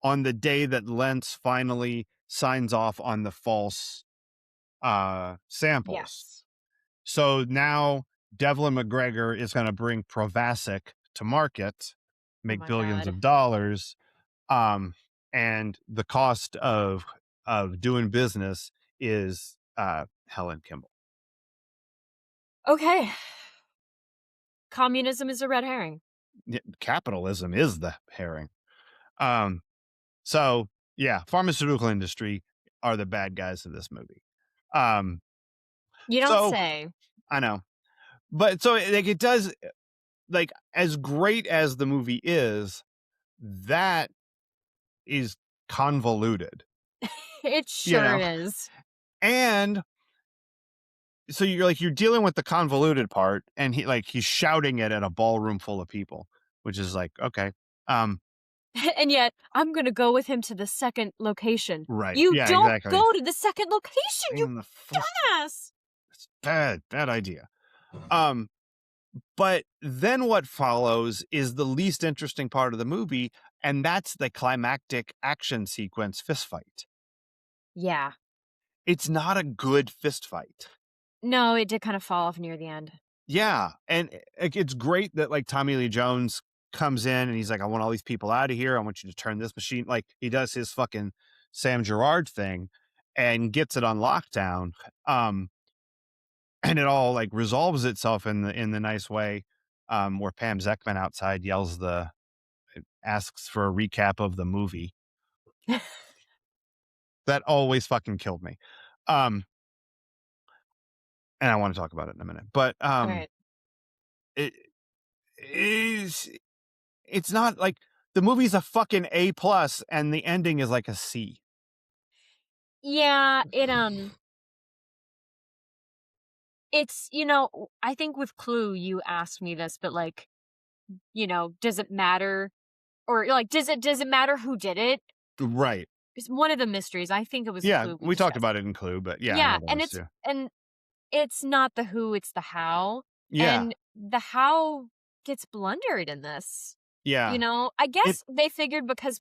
on the day that Lentz finally signs off on the false samples. Yes. So now Devlin McGregor is going to bring Provasic to market, Oh make my billions god. of dollars, um, and the cost of doing business is Helen Kimball. Okay. Communism is a red herring. Capitalism is the herring. Um, so yeah, pharmaceutical industry are the bad guys of this movie. Um, You don't so say. I know, but so like it does, like as great as the movie is, that is convoluted, It you sure know? is. And so you're dealing with the convoluted part and he's shouting it at a ballroom full of people, which is like, okay. Um, And yet, I'm gonna go with him to the second location. right. You Yeah, don't exactly. go to the second location, you In the first dumbass! It's bad idea. Um, but then what follows is the least interesting part of the movie, and that's the climactic action sequence fist fight. Yeah. It's not a good fist fight. No, it did kind of fall off near the end. Yeah, and it's great that like Tommy Lee Jones comes in and he's like, "I want all these people out of here. I want you to turn this machine." Like he does his fucking Sam Gerard thing and gets it on lockdown. Um, and it all like resolves itself in the nice way, where Pam Zekman outside asks for a recap of the movie. That always fucking killed me. Um, and I want to talk about it in a minute, but Alright. it is it's not like the movie's a fucking A plus and the ending is like a C. Yeah, it's, I think with Clue, you asked me this, but, like, does it matter? Or, like, does it matter who did it? Right. It's one of the mysteries. I think it was Yeah, Clue we we talked discussed. about it in Clue, but yeah, I Yeah, know and those too. it's not the who, it's the how, Yeah, and the how gets blundered in this. yeah. I It guess they figured because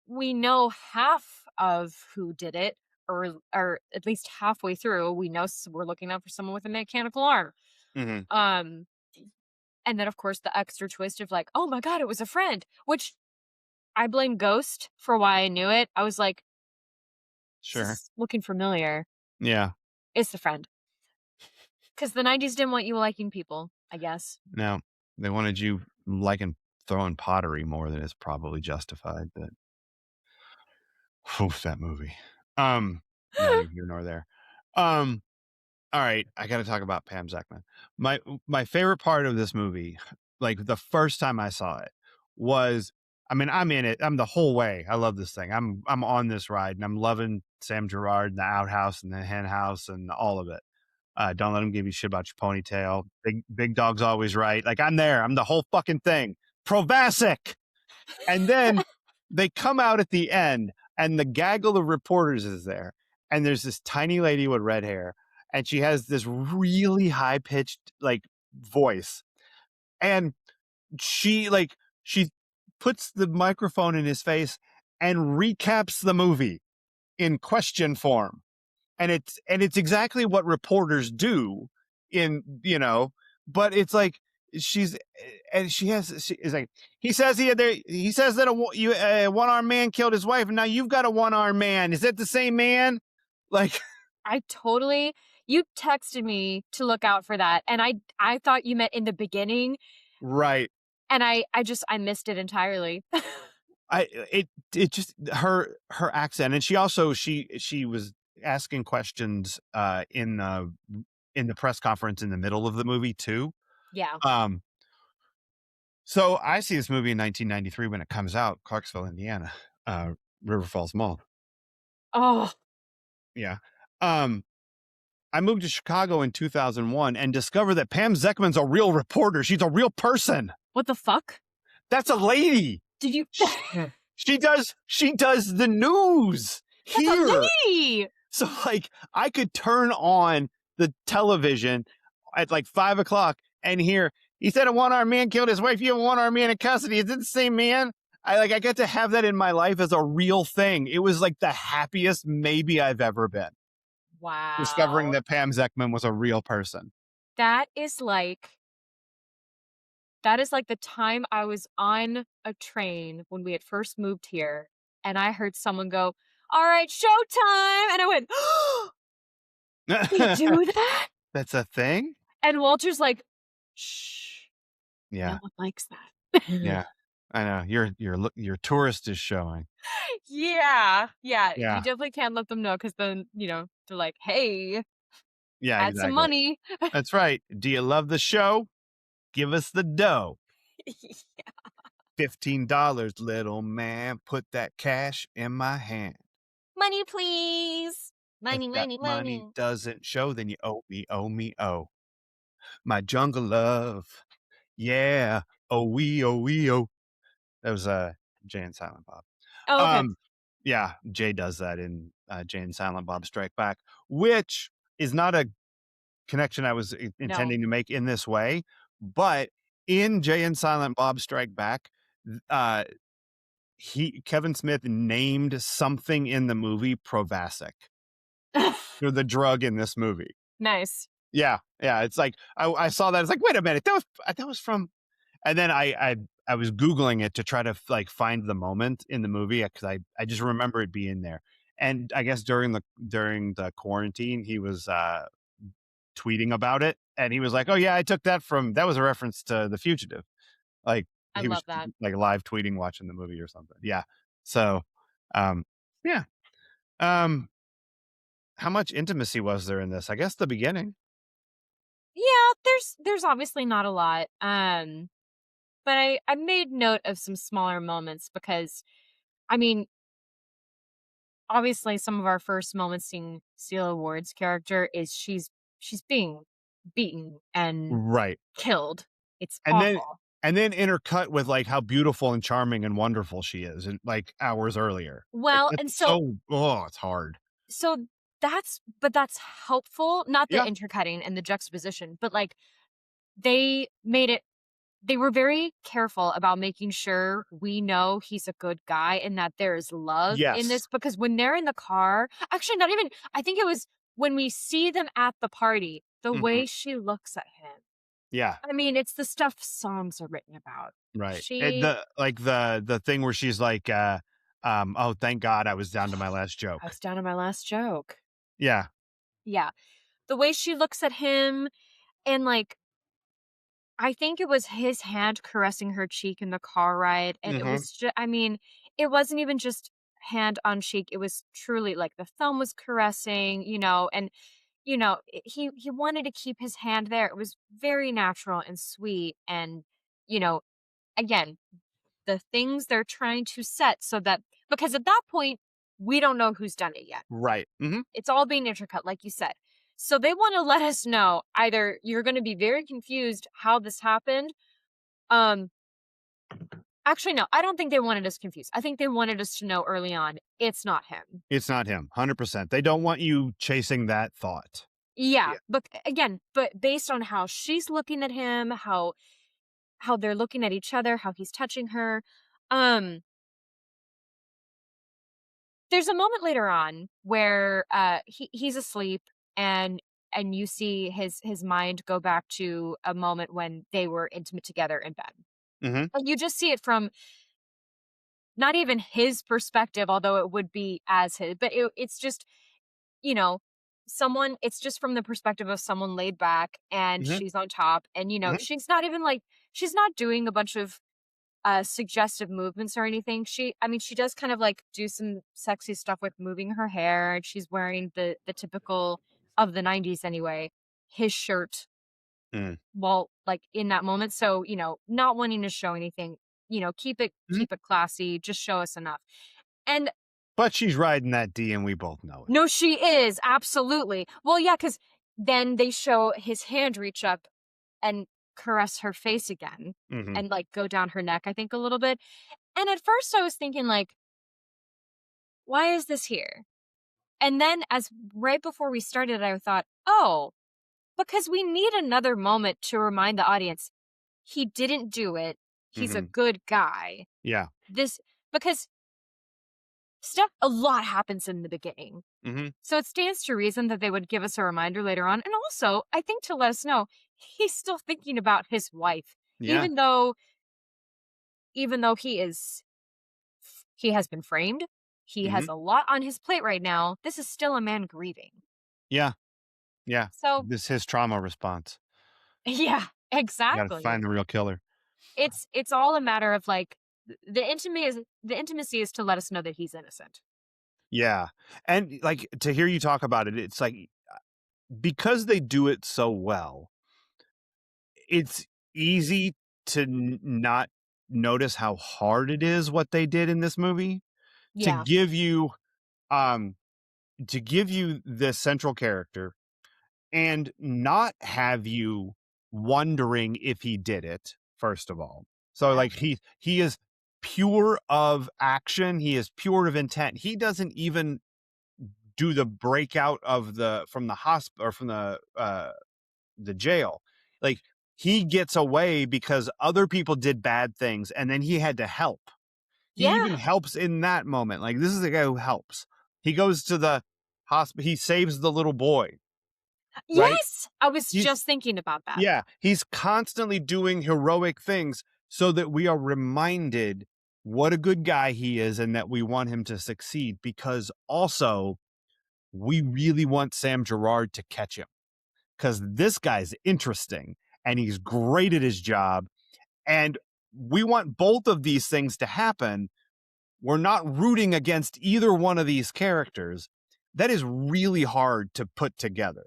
we know half of who did it, or at least halfway through, we know we're looking out for someone with a mechanical arm. Mhm, Um, and then of course the extra twist of like, oh my god, it was a friend, which I blame Ghost for why I knew it. I was like, this sure. is looking familiar. Yeah. It's the friend. Because the 90s didn't want you liking people, I guess. No, they wanted you liking throwing pottery more than is probably justified, but oof, that movie. Neither here nor there. Um, all right, I gotta talk about Pam Zekman. My favorite part of this movie, like the first time I saw it, was I mean, I'm in it. I'm the whole way. I love this thing. I'm on this ride and I'm loving Sam Gerard and the outhouse and the hen house and all of it. Don't let him give you shit about your ponytail. Big dog's always right. Like I'm there. I'm the whole fucking thing. Provasic. And then they come out at the end, and the gaggle of reporters is there. And there's this tiny lady with red hair, and she has this really high pitched like voice. And she puts the microphone in his face and recaps the movie in question form, and it's exactly what reporters do in but it's like she's and she is like he says that a one-armed man killed his wife and now you've got a one-armed man, is that the same man? Like I totally you texted me to look out for that, and I thought you meant in the beginning, right. and I missed it entirely. It just her accent, and she also she was asking questions in the press conference in the middle of the movie too. Yeah. um So I see this movie in 1993 when it comes out, Clarksville, Indiana, River Falls Mall. Oh, Yeah. Um, I moved to Chicago in 2001 and discovered that Pam Zeckman's a real reporter. She's a real person. What the fuck? That's a lady. Did you? She does the news That's a here. lady. So like I could turn on the television at like 5 o'clock and hear he said a one-armed man killed his wife. You have a one-armed man in custody. Is it the same man? I get to have that in my life as a real thing. It was like the happiest maybe I've ever been discovering Wow. that Pam Zeckman was a real person. That is like the time I was on a train when we had first moved here, and I heard someone go, "All right, showtime," and I went, "They do that?" That's a thing? And Walter's like, "Shh, no Yeah. one likes that." Yeah. I know. Your tourist is showing. Yeah, yeah, you Yeah. definitely can't let them know because then, they're like, "Hey, Yeah, add some exactly. money." That's right. Do you love the show? Give us the dough. $15, little man. Put that cash in my hand. "Money, please. If Money, that money, money money." doesn't show, then you owe me, owe me, owe. My jungle love. Yeah. Oh, we, oh. That was Jay and Silent Bob. Oh, okay. Um, yeah, Jay does that in Jay and Silent Bob Strike Back, which is not a connection I was No. intending to make in this way, but in Jay and Silent Bob Strike Back, uh, Kevin Smith named something in the movie Provasic, or the drug in this movie. Nice. Yeah, yeah. It's like I saw that. It's like, wait a minute, that was from. And then I was googling it to try to like find the moment in the movie because I just remember it being there. And I guess during the quarantine, he was tweeting about it, and he was like, "Oh yeah, I took that was a reference to The Fugitive." Like I he was love that. like live tweeting watching the movie or something. Yeah. So, um, yeah. Um, how much intimacy was there in this? I guess the beginning. Yeah, there's obviously not a lot. But I made note of some smaller moments because I mean, obviously some of our first moments seeing Celia Ward's character is she's being beaten and Right. killed. It's And then awful. and then intercut with like how beautiful and charming and wonderful she is and like hours earlier. Like Well, that's and it's hard. so that's helpful, not the Yeah. intercutting and the juxtaposition, but like they made it they were very careful about making sure we know he's a good guy and that there is love in Yes. this because when they're in the car, actually not even I think it was when we see them at the party, the Mhm. way she looks at him. Yeah. I mean, it's the stuff songs are written about. Right. And She the thing where she's like, oh, thank God I was down to my last I was joke. down on my last joke. Yeah. Yeah. The way she looks at him and like I think it was his hand caressing her cheek in the car ride, and it Mhm. was I mean, it wasn't even just hand on cheek, it was truly like the thumb was caressing, and, he wanted to keep his hand there. It was very natural and sweet and, you know, again, the things they're trying to set so that because at that point, we don't know who's done it yet. Right. Mhm. It's all being intercut, like you said. So they wanna let us know either you're gonna be very confused how this happened, um, actually, no, I don't think they wanted us confused. I think they wanted us to know early on, it's not him. It's not him. 100%. They don't want you chasing that thought. Yeah, Yeah. but again, but based on how she's looking at him, how they're looking at each other, how he's touching her, um, there's a moment later on where, he's asleep and you see his mind go back to a moment when they were intimate together in bed. Mhm. And you just see it from not even his perspective, although it would be as his, but it's just, you know, someone it's just from the perspective of someone laid back and Mhm. she's on top and, Mhm. she's not even like she's not doing a bunch of, suggestive movements or anything. I mean, she does kind of like do some sexy stuff with moving her hair and she's wearing the typical of the 90s anyway, his shirt Mm. while like in that moment. So, not wanting to show anything, keep it Mhm. keep it classy, just show us enough. And But she's riding that D and we both know it. no, she is, absolutely. Well, yeah, because then they show his hand reach up and caress her face again Mhm. and, like, go down her neck, I think, a little bit. And at first I was thinking, like, "Why is this here?" And then as right before we started, I thought, "Oh, because we need another moment to remind the audience, he didn't do it. He's a Mhm. good guy." Yeah. This because a lot happens in the beginning. Mhm. So it stands to reason that they would give us a reminder later on. And also, I think to let us know he's still thinking about his wife, Yeah. even though even though he has been framed, he has Mhm. a lot on his plate right now. This is still a man grieving. Yeah. Yeah. So This his trauma response. yeah, You gotta exactly. find the real killer. It's all a matter of like the intimacy is to let us know that he's innocent. Yeah. And, like, to hear you talk about it, it's like, because they do it so well, it's easy to not notice how hard it is what they did in this movie to Yeah. give you, um to give you this central character and not have you wondering if he did it, first of all. So, Yeah. like, he is pure of action, he is pure of intent. He doesn't even do the breakout of the from the hospital or from the jail. Like, he gets away because other people did bad things and then he had to help. He Yeah. even helps in that moment. Like, this is a guy who helps. He goes to the hospital, he saves the little boy, right? Yes. I was He's just thinking about that. Yeah, he's constantly doing heroic things so that we are reminded what a good guy he is and that we want him to succeed, because also we really want Sam Gerard to catch him because this guy's interesting and he's great at his job. And we want both of these things to happen. We're not rooting against either one of these characters. That is really hard to put together.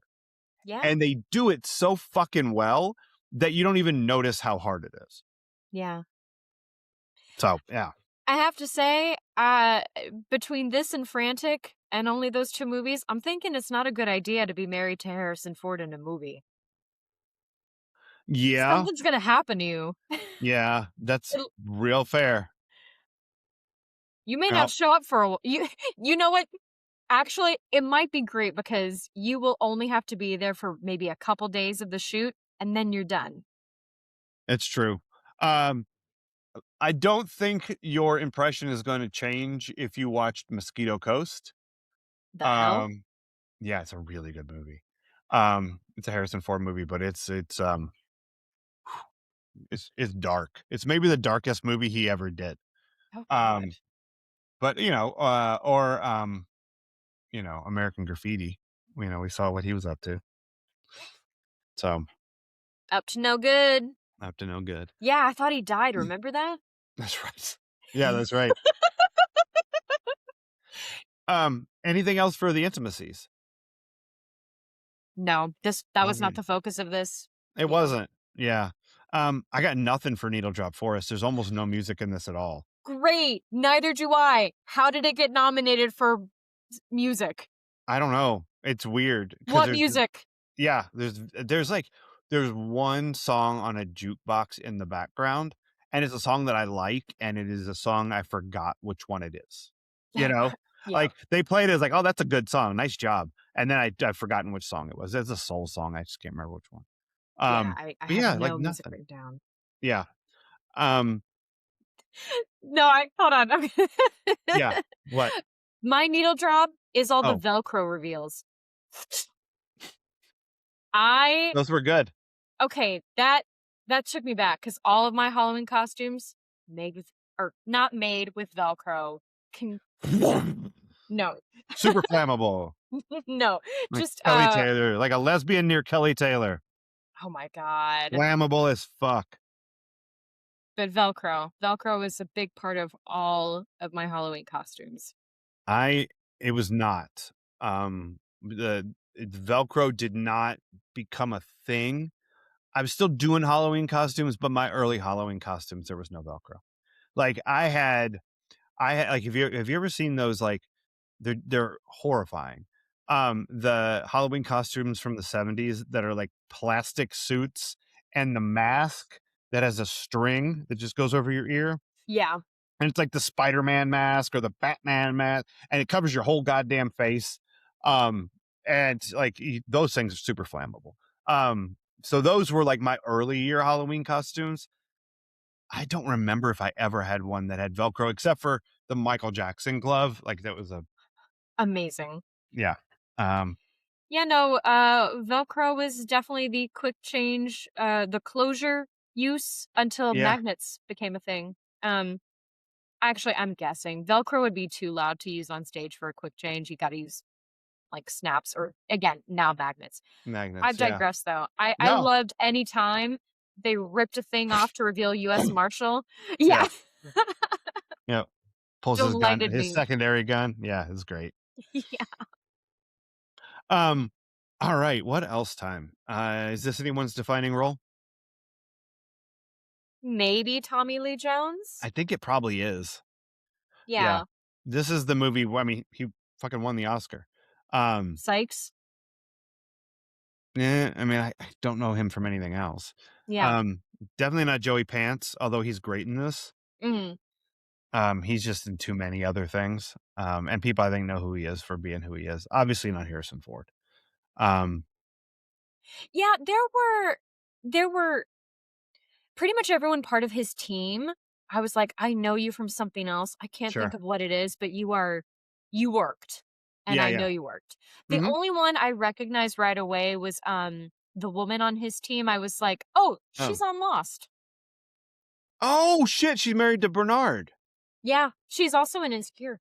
Yeah. And they do it so fucking well that you don't even notice how hard it is. Yeah. So, yeah. I have to say, between this and Frantic and only those 2 movies, I'm thinking it's not a good idea to be married to Harrison Ford in a movie. Yeah. Something's gonna happen to you. Yeah. That's It'll real fair. You may not Yep. show up for a you know what? Actually, it might be great because you will only have to be there for maybe a couple days of the shoot, and then you're done. It's true. Um, I don't think your impression is going to change if you watched Mosquito Coast. The hell? Um, yeah, it's a really good movie. It's a Harrison Ford movie, but it's dark. It's maybe the darkest movie he ever did. Oh god. Um, but American Graffiti. We saw what he was up to. So Up to no good. up to no good. Yeah, I thought he died, remember that? That's right. Yeah, that's right. Anything else for the intimacies? No, that All was not right. the focus of this. It Yeah. wasn't. Yeah. I got nothing for Needle Drop Forest. There's almost no music in this at all. Great, neither do I. How did it get nominated for music? I don't know. It's weird because What music? yeah, there's one song on a jukebox in the background, and it's a song that I like, and it is a song I forgot which one it is. You know? Yeah. Like, they played it as like, "Oh, that's a good song. Nice job." And then I've forgotten which song it was. It's a soul song. I just can't remember which one. Yeah, I But have yeah, like no music nothing. written down. Yeah. Um, No, I hold on. yeah. What? My needle drop is all the Oh, Velcro reveals. I those were good. Okay, that took me back because all of my Halloween costumes made with or not made with Velcro can no, Super flammable. no, Like just Kelly Taylor, like a lesbian near Kelly Taylor. oh my god. Flammable as fuck. But Velcro is a big part of all of my Halloween costumes. I It was not. The Velcro did not become a thing. I was still doing Halloween costumes, but my early Halloween costumes, there was no Velcro. Like, I had like, have you ever seen those, like, they're horrifying. The Halloween costumes from the 70s that are like plastic suits and the mask that has a string that just goes over your ear. Yeah, And it's like the Spider-Man mask or the Batman mask, and it covers your whole goddamn face. Um, and like those things are super flammable. So those were like my early year Halloween costumes. I don't remember if I ever had one that had Velcro except for the Michael Jackson glove. Like that was a amazing. yeah. Um, Yeah, no, Velcro was definitely the quick change, the closure use until yeah, magnets became a thing. Um, Actually, I'm guessing Velcro would be too loud to use on stage for a quick change. You gotta use like snaps or again, now magnets. I magnets. Yeah. digress though. I No. loved any time they ripped a thing off to reveal US Marshal. Yeah. Yeah. Yeah. Pulls his gun, Delighted his me. secondary gun. Yeah, it's great. Yeah. Um, all right. What else time? Is this anyone's defining role? Maybe Tommy Lee Jones? I think it probably is. Yeah. Yeah. This is the movie I mean, he fucking won the Oscar. Um, Sykes? I mean, I don't know him from anything else. Yeah. Um, Definitely not Joey Pants, although he's great in this. Mhm. He's just in too many other things. And people I think know who he is for being who he is. Obviously not Harrison Ford. Um, Yeah, there were pretty much everyone part of his team. I was like, "I know you from something else. I can't think sure. of what it is, but you worked, and Yeah, I yeah. know you worked." The Mhm. only one I recognized right away was, the woman on his team. I was like, "Oh, Oh. she's on Lost." Oh shit, she's married to Bernard. Yeah, she's also in Insecure,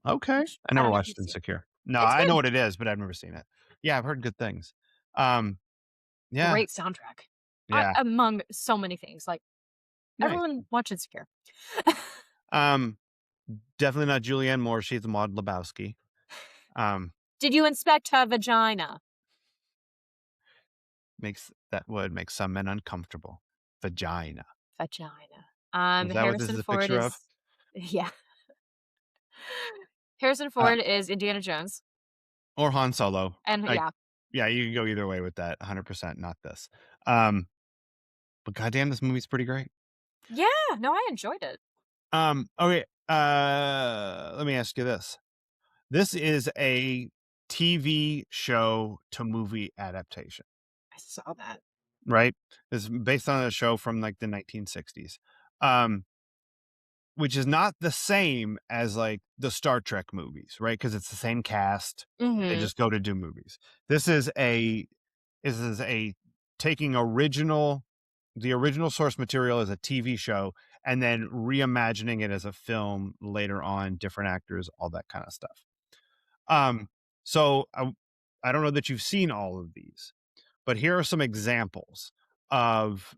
Okay. which I I never don't know if watched you've seen. Insecure. No, It's I know good. what it is, but I've never seen it. Yeah, I've heard good things. Um, yeah, Great soundtrack. yeah. Among so many things, like, Nice. everyone watch Insecure. Um, Definitely not Julianne Moore, she's Maud Lebowski. Um, Did you inspect her vagina? Makes that would make some men uncomfortable. Vagina. Vagina. Is that what this Harrison is a Ford picture of? is yeah. Harrison Uh, Ford is Indiana Jones, or Han Solo. and Like, yeah. yeah, you can go either way with that. 100% not this. Um, but goddamn, this movie's pretty great. Yeah, no, I enjoyed it. Okay. Let me ask you this. This is a TV show to movie adaptation, I saw that. right? It's based on a show from like the 1960s. Um, which is not the same as like the Star Trek movies, right? Because it's the same cast. They Mhm. just go to do movies. This is a taking the original source material as a TV show and then reimagining it as a film later on, different actors, all that kind of stuff. Um, so I don't know that you've seen all of these, but here are some examples of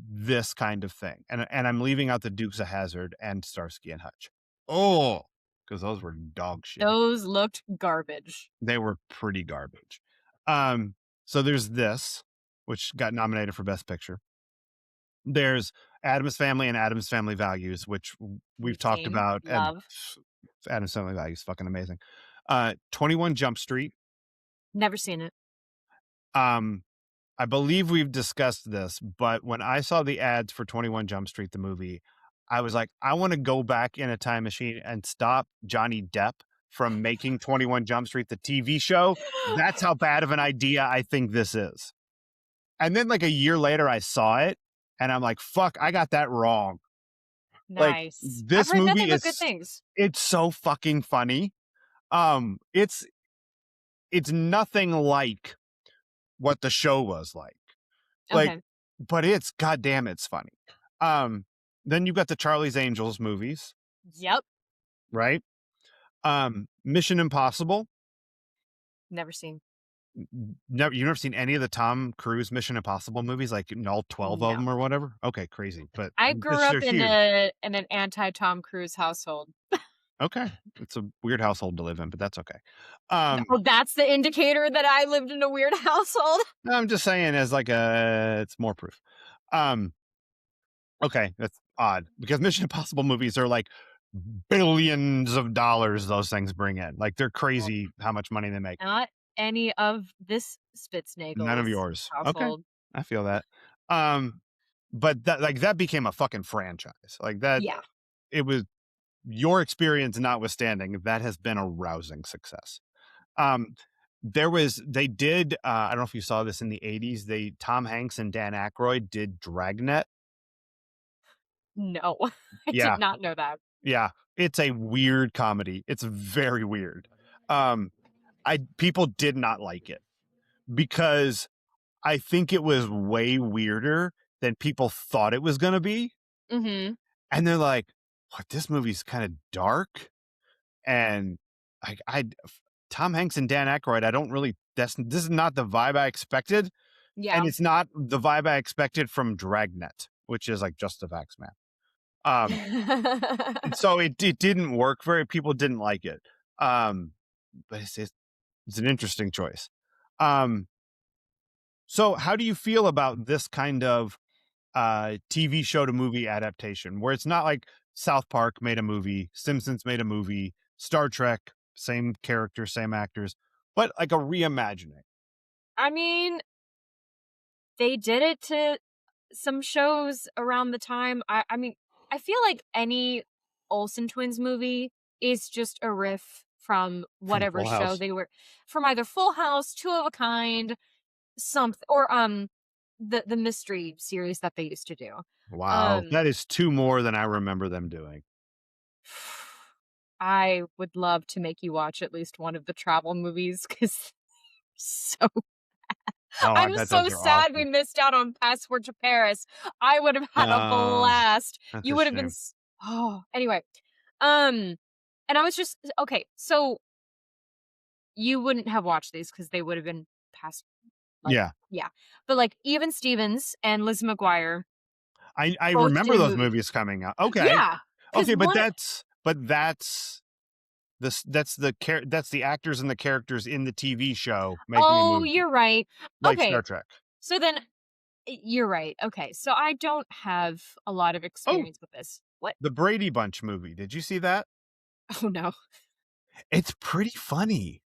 this kind of thing. And I'm leaving out the Dukes of Hazard and Starsky and Hutch. Oh, because those were dog shit. Those looked garbage. They were pretty garbage. Um, so there's this, which got nominated for Best Picture. There's Adam's Family and Adam's Family Values, which we've talked Same. about, and Love. Adam's Family Values fucking amazing. 21 Jump Street. Never seen it. Um, I believe we've discussed this, but when I saw the ads for 21 Jump Street, the movie, I was like, I want to go back in a time machine and stop Johnny Depp from making 21 Jump Street the TV show. That's how bad of an idea I think this is. And then like a year later, I saw it and I'm like, fuck, I got that wrong. Like Nice. I've this heard movie nothing but good is things. it's so fucking funny. It's nothing like what the show was like. Like, Okay. but it's goddamn, it's funny. Um, then you've got the Charlie's Angels movies, Yep. right? Mission Impossible. Never seen. Never, you've never seen any of the Tom Cruise Mission Impossible movies, like all 12 of No. them or whatever. Okay, crazy, but I grew they're up in huge. an anti-Tom Cruise household. Okay, it's a weird household to live in, but that's okay. Um, Oh, that's the indicator that I lived in a weird household? I'm just saying, as like it's more proof. Um, okay, that's odd because Mission Impossible movies are like billions of dollars those things bring in. Like they're Well, crazy how much money they make. not any of this None of Spitznagel's yours. Okay. household. I feel that. Um, but that became a fucking franchise. Like that Yeah. it was your experience notwithstanding, that has been a rousing success. Um, they did I don't know if you saw this in the 80s. They Tom Hanks and Dan Aykroyd did Dragnet. No. I did Yeah, not know that. yeah. It's a weird comedy. It's very weird. Um, I people did not like it because I think it was way weirder than people thought it was gonna be. Mhm. And they're like, "What? This movie's kind of dark." And like Tom Hanks and Dan Aykroyd, I don't really. This is not the vibe I expected, and Yeah. it's not the vibe I expected from Dragnet, which is like just a Vax man. Um, and so it didn't work very. People didn't like it. Um, but it's an interesting choice. Um, so how do you feel about this kind of TV show to movie adaptation where it's not like South Park made a movie, Simpsons made a movie, Star Trek, same characters, same actors, but like a reimagining? I mean, they did it to some shows around the time. I mean, I feel like any Olsen Twins movie is just a riff from From whatever Full show House. they were from either Full House, Two of a Kind, something or the mystery series that they used to do. Wow, Um that is two more than I remember them doing. I would love to make you watch at least one of the travel movies because so Oh, I I'm bet so those are sad we awesome. missed out on Passport to Paris. I would have had a Oh, blast. that's You a would have been shame. anyway. Um, and I was just okay, so you wouldn't have watched these because they would have been past, like, Yeah, yeah. But, like, Even Stevens and Lizzie McGuire I both remember did those movies. movies coming out. Okay, Yeah, because okay, but one that's that's the actors and the characters in the TV show making a oh, movie, you're right. like Okay, Star Trek. so then you're right. Okay, so I don't have a lot of Oh, experience with this. What? the Brady Bunch movie. Did you see that? Oh, no. It's pretty funny.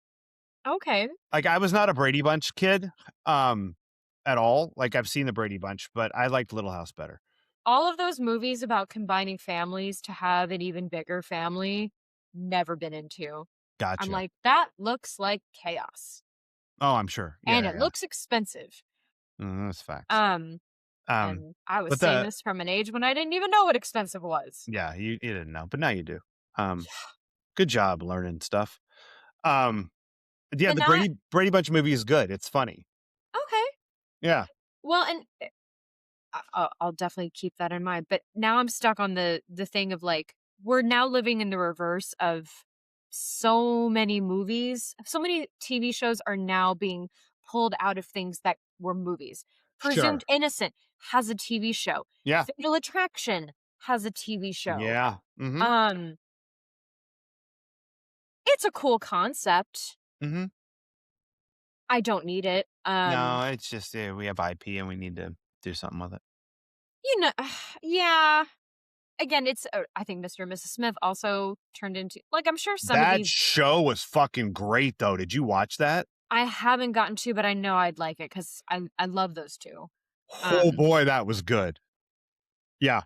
Okay. Like, I was not a Brady Bunch kid, um, at all. Like, I've seen the Brady Bunch, but I liked Little House better. All of those movies about combining families to have an even bigger family, never been into. I'm Gotcha. like, "That looks like chaos, Oh, I'm sure. Yeah, and yeah, it yeah. looks expensive." That's facts. Um, Um, and I was but seeing the this from an age when I didn't even know what expensive was. yeah, you didn't know, but now you do. Um, good job learning stuff. Um, yeah, And the not Brady Bunch movie is good. It's funny. okay. Yeah, Well, and I'll definitely keep that in mind, but now I'm stuck on the thing of, like, we're now living in the reverse of so many movies. So many TV shows are now being pulled out of things that were movies. sure. Presumed Innocent has a TV show. Yeah, Fatal Attraction has a TV show. yeah. Mhm, Um, it's a cool concept. mhm. I don't need it. No, it's just, we have IP and we need to do something with it. You know, yeah. Again, it's I think Mr. and Mrs. Smith also turned into like I'm sure some of That these show was fucking great, though. Did you watch that? I haven't gotten to, but I know I'd like it because I love those 2. Oh Um, boy, that was good. Yeah,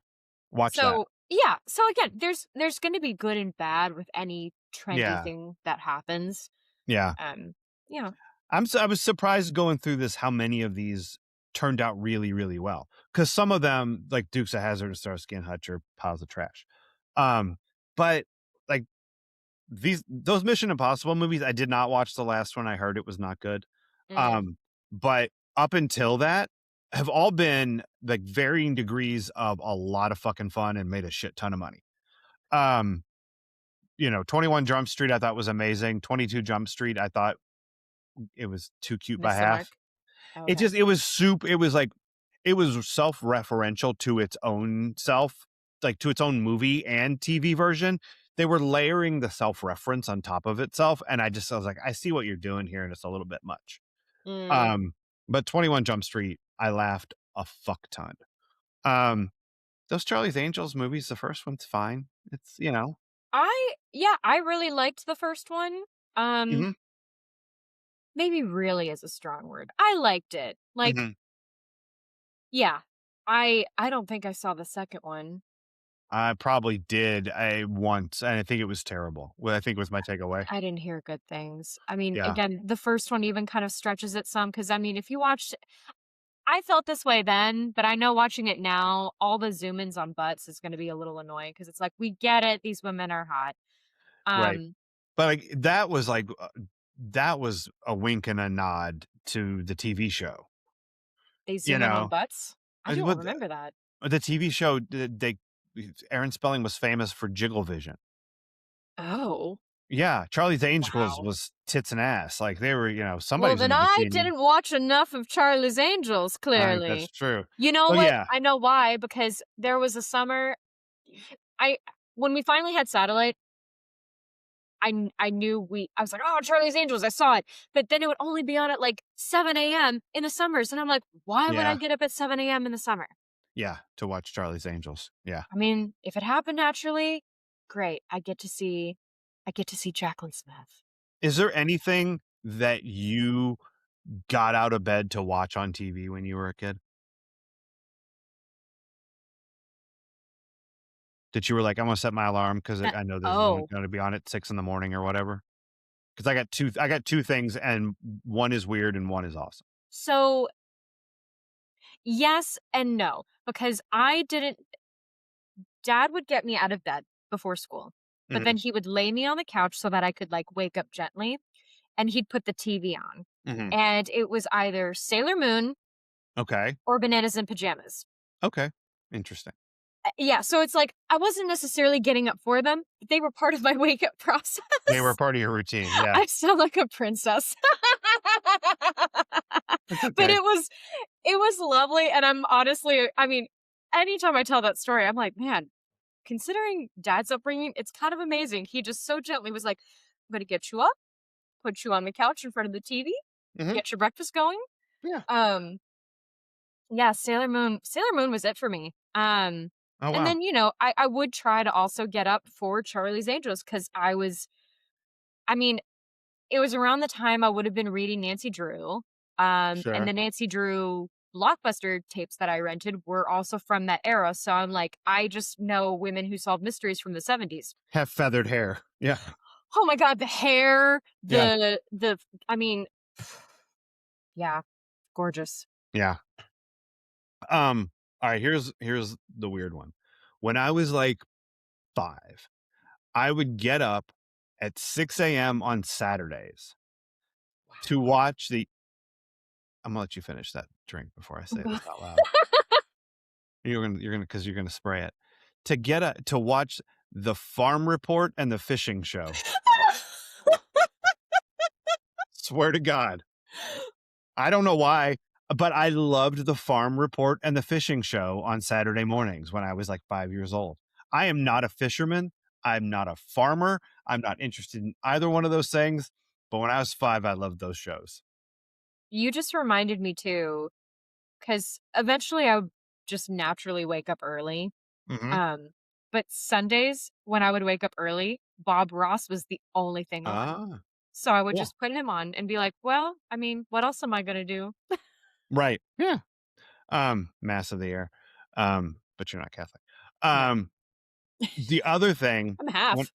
watch that. so yeah, so again, there's gonna be good and bad with any trendy Yeah, thing that happens. yeah. Um, yeah. I was surprised going through this how many of these turned out really, really well. Because some of them, like Dukes of Hazzard and Starsky and Hutch, are piles of trash. Um, but like those Mission Impossible movies, I did not watch the last one. I heard it was not good. Mm, Um, but up until that, have all been like varying degrees of a lot of fucking fun and made a shit ton of money. Um, 21 Jump Street I thought was amazing. 22 Jump Street I thought it was too cute by missed the mark. half. Okay. It was self-referential to its own self, like to its own movie and TV version. They were layering the self-reference on top of itself, and I was like, "I see what you're doing here, and it's a little bit much." Mm, Um, but 21 Jump Street, I laughed a fuck ton. Um, those Charlie's Angels movies, the first one's fine. It's. I really liked the first one. Um, Hmm. maybe really is a strong word. I liked it. Like, Hmm. yeah. I don't think I saw the second one. I probably did a once, and I think it was terrible. Well, I think was my takeaway. I didn't hear good things. I mean, Yeah, again, the first one even kind of stretches it some because I mean, if you watched I felt this way then, but I know watching it now, all the zoom ins on butts is gonna be a little annoying because it's like, we get it, these women are hot. right. Um, But like that was a wink and a nod to the TV show. they You zoom in on know, butts? I Uh, don't what remember that. the TV show, they Aaron Spelling was famous for Jiggle Vision. Oh, Yeah, Charlie's Angels wow. was tits and ass. Like they were, Well, somebody's in then a I bikini. didn't watch enough of Charlie's Angels, I think that's clearly. true. You know Well, what? yeah, I know why, because there was a summer I when we finally had satellite, I knew I was like, "Oh, Charlie's Angels, I saw it." But then it would only be on at, like, 7 a.m. in the summers, and I'm like, "Why would I yeah, get up at 7 a.m. in the summer?" yeah. To watch Charlie's Angels. Yeah. I mean, if it happened naturally, great. I get to see Jacqueline Smith. Is there anything that you got out of bed to watch on TV when you were a kid? That you were like, "I'm gonna set my alarm because I know this is only Oh, gonna be on at 6 in the morning or whatever." Because I got 2 things, and one is weird and one is awesome. so yes and no, because I didn't Dad would get me out of bed before school, but Mhm, then he would lay me on the couch so that I could, like, wake up gently, and he'd put the TV on, mhm. and it was either Sailor Moon Okay, or Bananas in Pajamas. okay. Interesting. Yeah, so it's like, I wasn't necessarily getting up for them, but they were part of my wake-up They were process. part of your routine, yeah. I sound like a princess. It's But okay. it was lovely, and I'm honestly I mean, anytime I tell that story, I'm like, "Man, considering dad's upbringing, it's kind of amazing." He just so gently was like, "I'm gonna get you up, put you on the couch in front of the TV, Mhm, get your breakfast going." yeah. Um, yeah, Sailor Moon was it for me. Oh, And wow. then, I would try to also get up for Charlie's Angels because I mean, it was around the time I would have been reading Nancy Drew, and Sure. the Nancy Drew Blockbuster tapes that I rented were also from that era, so I'm like, I just know women who solve mysteries from the '70s. Have feathered hair. Yeah, Oh my god, the hair, yeah, the I mean, yeah, gorgeous. yeah. Alright, here's the weird one. When I was, like, 5, I would get up at 6 a.m. on Saturdays to Wow. watch the I'm gonna let you finish that drink before I say this out loud. Because you're gonna spray it. To watch the Farm Report and the Fishing Show. Swear to God. I don't know why, but I loved the Farm Report and the Fishing Show on Saturday mornings when I was, like, 5 years old. I am not a fisherman, I'm not a farmer, I'm not interested in either one of those things, but when I was 5, I loved those shows. You just reminded me too, because eventually I would just naturally wake up early. Mhm. Um, but Sundays, when I would wake up early, Bob Ross was the only thing on. Ah, So I would yeah. just put him on and be like, "Well, I mean, what else am I gonna do?" Right. Yeah. Mass of the air. But you're not Catholic. No. Um, the other thing I'm when half.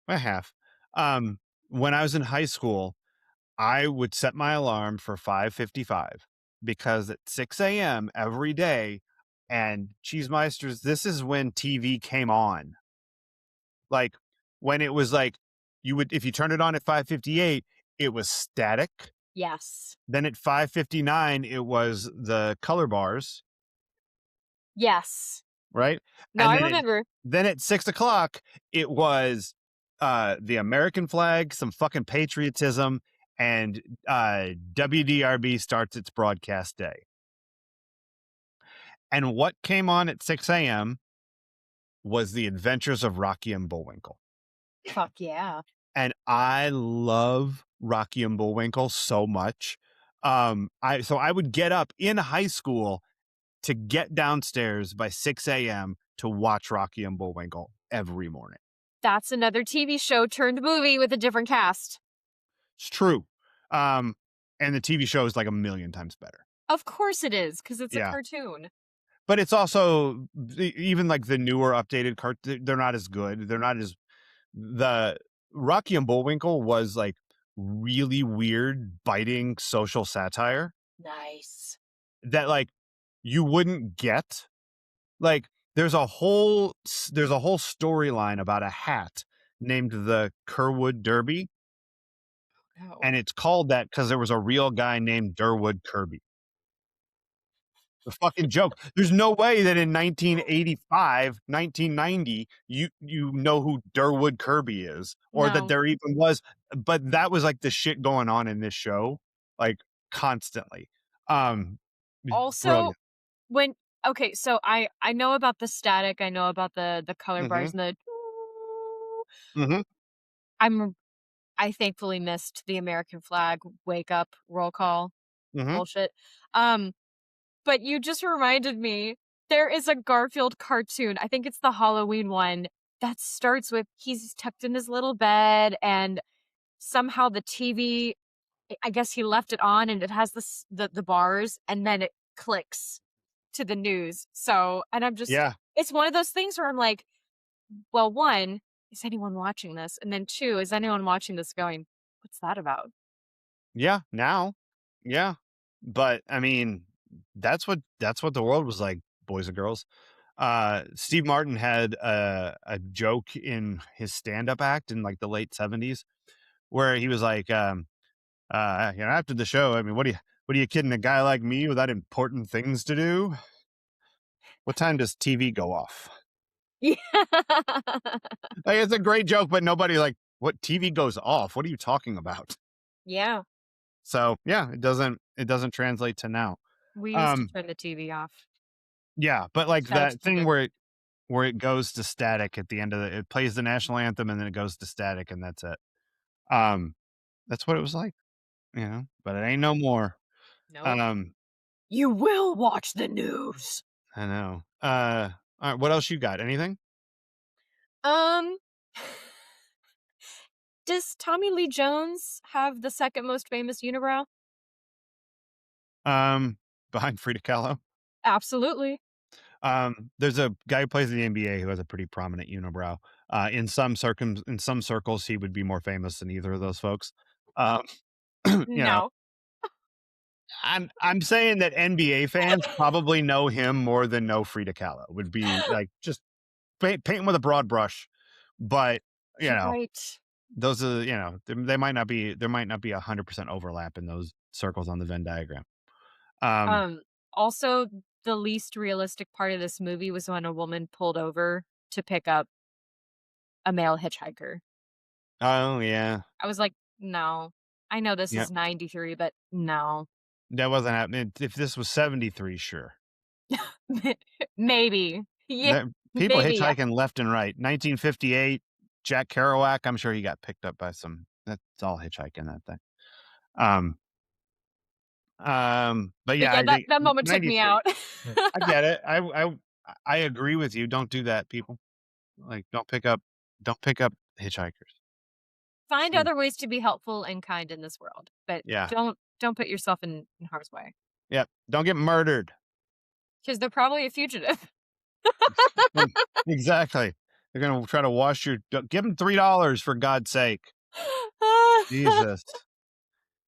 I have, when I was in high school, I would set my alarm for 5:55 because at 6 a.m. every day, and Cheesemeisters, this is when TV came on. Like when it was like if you turn it on at 5:58, it was static. Yes. Then at 5:59, it was the color bars, Yes. right? No, And I then remember. at 6 o'clock, it was the American flag, some fucking patriotism, and WDRB starts its broadcast day. And what came on at 6 a.m. was The Adventures of Rocky and Bullwinkle. Fuck yeah. And I love Rocky and Bullwinkle so much. I would get up in high school to get downstairs by 6 a.m. to watch Rocky and Bullwinkle every morning. That's another TV show turned movie with a different cast. It's true. Um, and the TV show is like a million times better. Of course it is, because it's a Yeah. cartoon. But it's also even like the newer updated they're not as good. They're not as the Rocky and Bullwinkle was like really weird, biting social satire Nice. that like you wouldn't get. Like there's a whole storyline about a hat named the Kerwood Derby, No. and it's called that because there was a real guy named Durwood Kirby. The fucking joke. There's no way that in 1985, 1990, you know who Durwood Kirby is, or that No. there even was. But that was like the shit going on in this show, like constantly. It's Also, brilliant. when okay, so I know about the static, I know about the color Hmm. bars and the Hmm. I'm I thankfully missed the American flag wake up roll call Hmm. bullshit. Um, but you just reminded me there is a Garfield cartoon. I think it's the Halloween one that starts with he's tucked in his little bed and somehow the TV I guess he left it on and it has the bars and then it clicks to the news. So, and I'm just Yeah, it's one of those things where I'm like, well, one, is anyone watching this? And then two, is anyone watching this going, what's that about? yeah. Now, yeah. But I mean, that's what the world was like, boys and girls. Steve Martin had a joke in his stand-up act in like the late 70s where he was like, after the show, I mean, what are you kidding a guy like me without important things to do? What time does TV go off? Yeah. Like, it's a great joke, but nobody like, what TV goes off? What are you talking about? Yeah. So yeah, it doesn't translate to now. We used to Um, turn the TV off. yeah, but like Shout out to that thing Fugitive. where it goes to static at the end of it plays the national anthem and then it goes to static and that's it. Um, that's what it was like, but it ain't no more. Nope. Um, You will watch the news. I know. All right, what else you got? Anything? Um, does Tommy Lee Jones have the second most famous unibrow? Um, behind Frida Kahlo. Absolutely. There's a guy who plays in the NBA who has a pretty prominent unibrow. In some circles, he would be more famous than either of those folks. Um, you know, No. I'm saying that NBA fans probably know him more than know Frida Kahlo. Would be like just paint with a broad brush, but you You're know, right. those are they might not be there might not be 100% overlap in those circles on the Venn diagram. Um, Um, Also, the least realistic part of this movie was when a woman pulled over to pick up a male hitchhiker. oh yeah, I was like, "No. I know this yeah, is 93, but no." that wasn't happening. If this was 73, sure. Maybe. Yeah, There people maybe, yeah. hitchhiking left and right. 1958, Jack Kerouac, I'm sure he got picked up by some that's all hitchhiking that thing. Um, but But yeah, yeah, I think that moment took me 93. out. I get it. I agree with you. Don't do that, people. Like, don't pick up hitchhikers. Find Seem other ways to be helpful and kind in this world, but yeah. don't put yourself in harm's way Yep. Don't get murdered. because 'cause they're probably a fugitive. Exactly. They're gonna try to wash your give them $3 for God's sake. Jesus.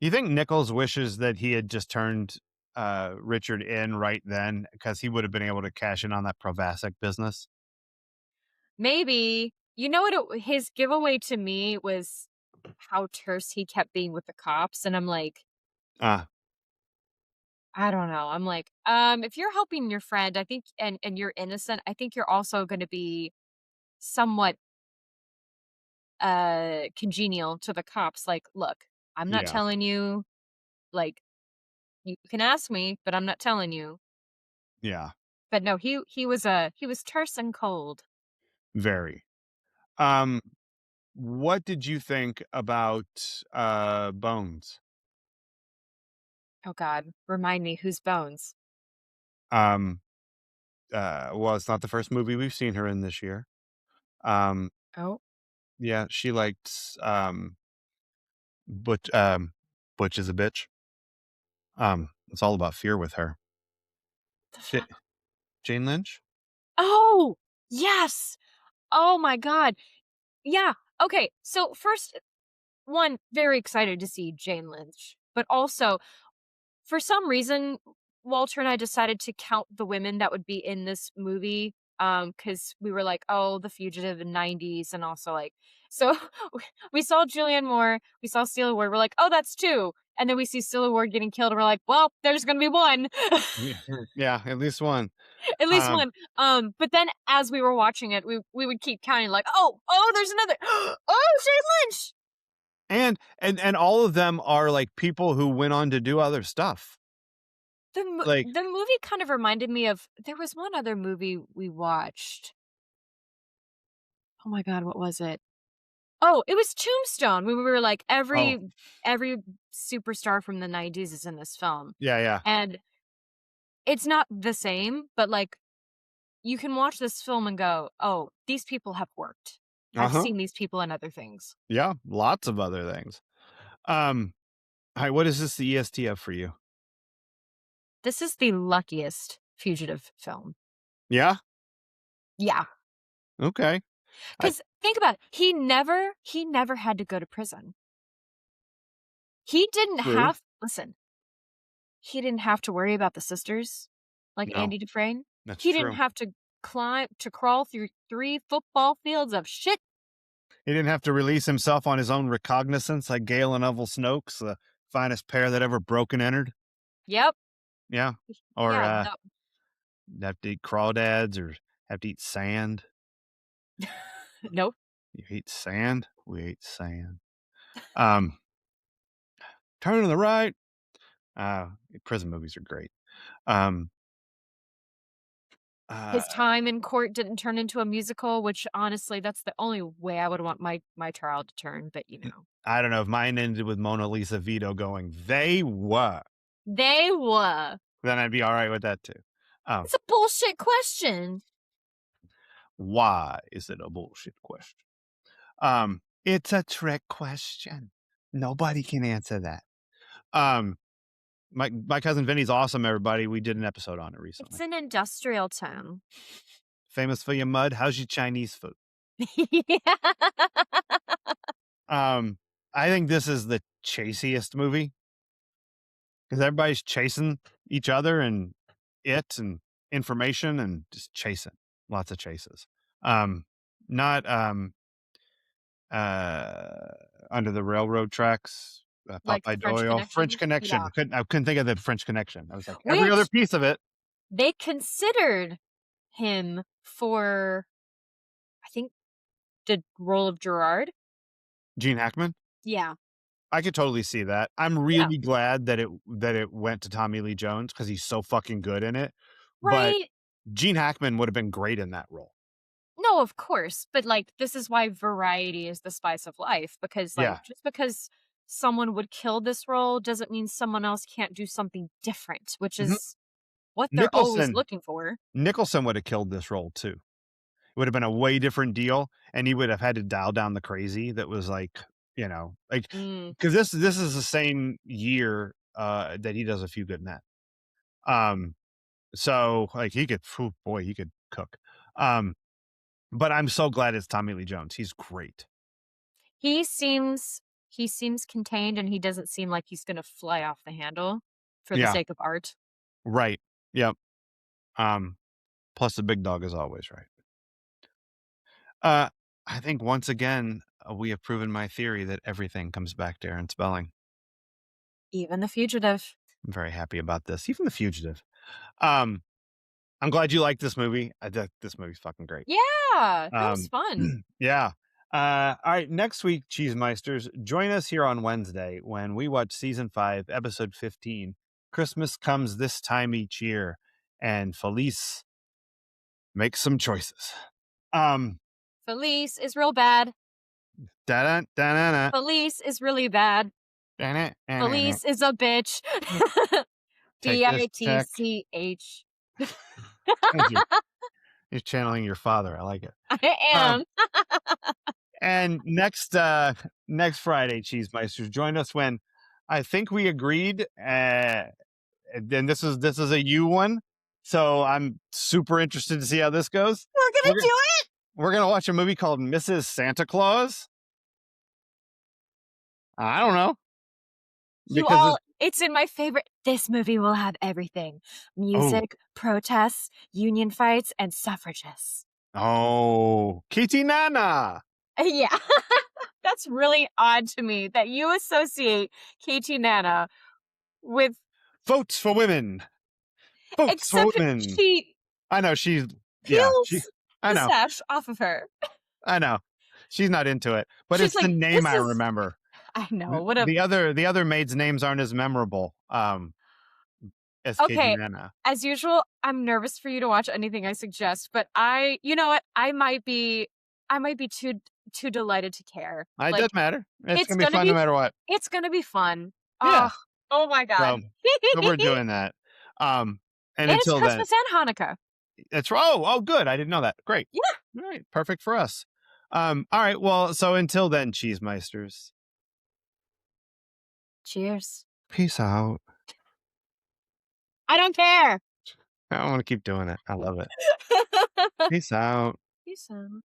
You think Nichols wishes that he had just turned, Richard in right then because he would have been able to cash in on that Provasic business? Maybe. You know what his giveaway to me was how terse he kept being with the cops, and I'm like, Ah, I don't know. I'm like, if you're helping your friend, I think and you're innocent, I think you're also gonna be somewhat congenial to the cops. Like, look, I'm not yeah, telling you, like, you can ask me, but I'm not telling you. yeah, But no, he was terse and cold. very. Um, what did you think about, Bones? Oh God, remind me whose bones? Um, well, it's not the first movie we've seen her in this year. Um, Oh. Yeah, she liked, Butch, Butch is a bitch. It's all about fear with her. The Ja fuck? Jane Lynch? Oh, yes! Oh my god. Yeah, okay, so first, one, very excited to see Jane Lynch, but also, for some reason, Walter and I decided to count the women that would be in this movie, because we were like, "Oh, The Fugitive in '90s," and also, like so we saw Julianne Moore, we saw Steela Ward, we're like, "Oh, that's 2," and then we see Steela Ward getting killed, and we're like, "Well, there's gonna be 1." Yeah, yeah, at least one. At least Um, 1. But then as we were watching it, we would keep counting like, "Oh, there's another. Oh, Jane Lynch!" and all of them are, like, people who went on to do other stuff. Like, The movie kind of reminded me of there was one other movie we watched. Oh my god, what was it? Oh, it was Tombstone. We were like, oh, every superstar from the '90s is in this film, yeah, yeah. and it's not the same, but, like, you can watch this film and go, "Oh, these people have worked. I've Uh-huh. seen these people in other things." Yeah, lots of other things. Um, Hi, what is this the EST of for you? This is the luckiest Fugitive film. Yeah? Yeah, Okay. I because think about it, he never had to go to prison. He didn't True. have listen, he didn't have to worry about the sisters like No, Andy Dufresne. that's He didn't true. have to crawl through 3 football fields of shit. He didn't have to release himself on his own recognizance like Gale and Neville Snokes, the finest pair that ever broke and entered. Yep. Yeah. Or, Yeah, no. have to eat crawdads or have to eat sand. Nope. You eat sand? We ate sand. Um, Turn to the right. Uh, Prison movies are great. Um, uh, His time in court didn't turn into a musical, which honestly, that's the only way I would want my trial to turn, but, I don't know if mine ended with Mona Lisa Vito going, "They were," They were. then I'd be alright with that too. Oh, It's a bullshit question. why is it a bullshit question? It's a trick question. Nobody can answer that. Um, my cousin Vinny's awesome, everybody. We did an episode on it It's recently. an industrial town. Famous for your mud. How's your Chinese food? Yeah. Um, I think this is the chasiest movie because everybody's chasing each other and and information and just chasing. Lots of chases. Um, Not uh Under the Railroad Tracks, Like the Popeye French Doyle, French Connection? Connection. Yeah. I couldn't think of the French Connection. I was like every other Which piece of it. they considered him for, I think, the role of Gerard? Gene Hackman. Yeah. I could totally see that. I'm Yeah. really glad that it went to Tommy Lee Jones because he's so fucking good in it. But Right? Gene Hackman would have been great in that role. No, of course, but, like, this is why variety is the spice of life because, like, Yeah. just because someone would kill this role doesn't mean someone else can't do something different, which Mhm. is what they're always Nicholson looking for. Nicholson would have killed this role too. It would have been a way different deal, and he would have had to dial down the crazy that was like, like Mm. because this is the same year that he does A Few Good Men. Um, so like he could, phew, boy, he could cook. Um, but I'm so glad it's Tommy Lee Jones. He's great. He seems contained, and he doesn't seem like he's gonna fly off the handle for the Yeah, sake of art. right. Yep. Um, Plus the big dog is always right. Uh, I think once again we have proven my theory that everything comes back to Aaron Spelling. Even The Fugitive. I'm very happy about this. Even The Fugitive. Um, I'm glad you like this movie. This movie's fucking great. Yeah, that was Um, fun. yeah. All right. Next week, Cheesemeisters, join us here on Wednesday when we watch season 5, episode 15. Christmas comes this time each year, and Felice makes some choices. Um, Felice is real bad. da da Felice is really bad. da. Felice is a bitch. Take this check. Bitch. Thank you. You're channeling your father. I like it. I Um, am. And next Friday, Cheesemeisters, join us when I think we agreed. Then this is a you one, so I'm super interested to see how this goes. We're gonna We're do gonna, it. we're gonna watch a movie called Mrs. Santa Claus. I don't know You because all, it's in my favorite. This movie will have everything: oh music, protests, union fights, and suffragists. Kitty Nana Yeah. That's really odd to me that you associate Katie Nana with, votes for women, votes for except women. she I know she's she. peels I the know sash off of her. I know she's not into it, but She's it's the like, name this I is, remember. I know, The what a, the other the other maids' names aren't as memorable as Katie okay. Nana. As usual, I'm nervous for you to watch anything I suggest, but you know what? I might be too delighted to care. It Like, doesn't matter. It's it's gonna be gonna fun no be, matter what. it's gonna be fun. Yeah. Oh, oh my So God. so we're doing that. And And it's until then, Christmas and Hanukkah. it's good. I didn't know that. Great. Yeah. All right. Perfect for us. All right. Well, so until then, Cheesemeisters. Cheers. Peace out. I don't care. I want to keep doing it. I love it. Peace out. Peace out.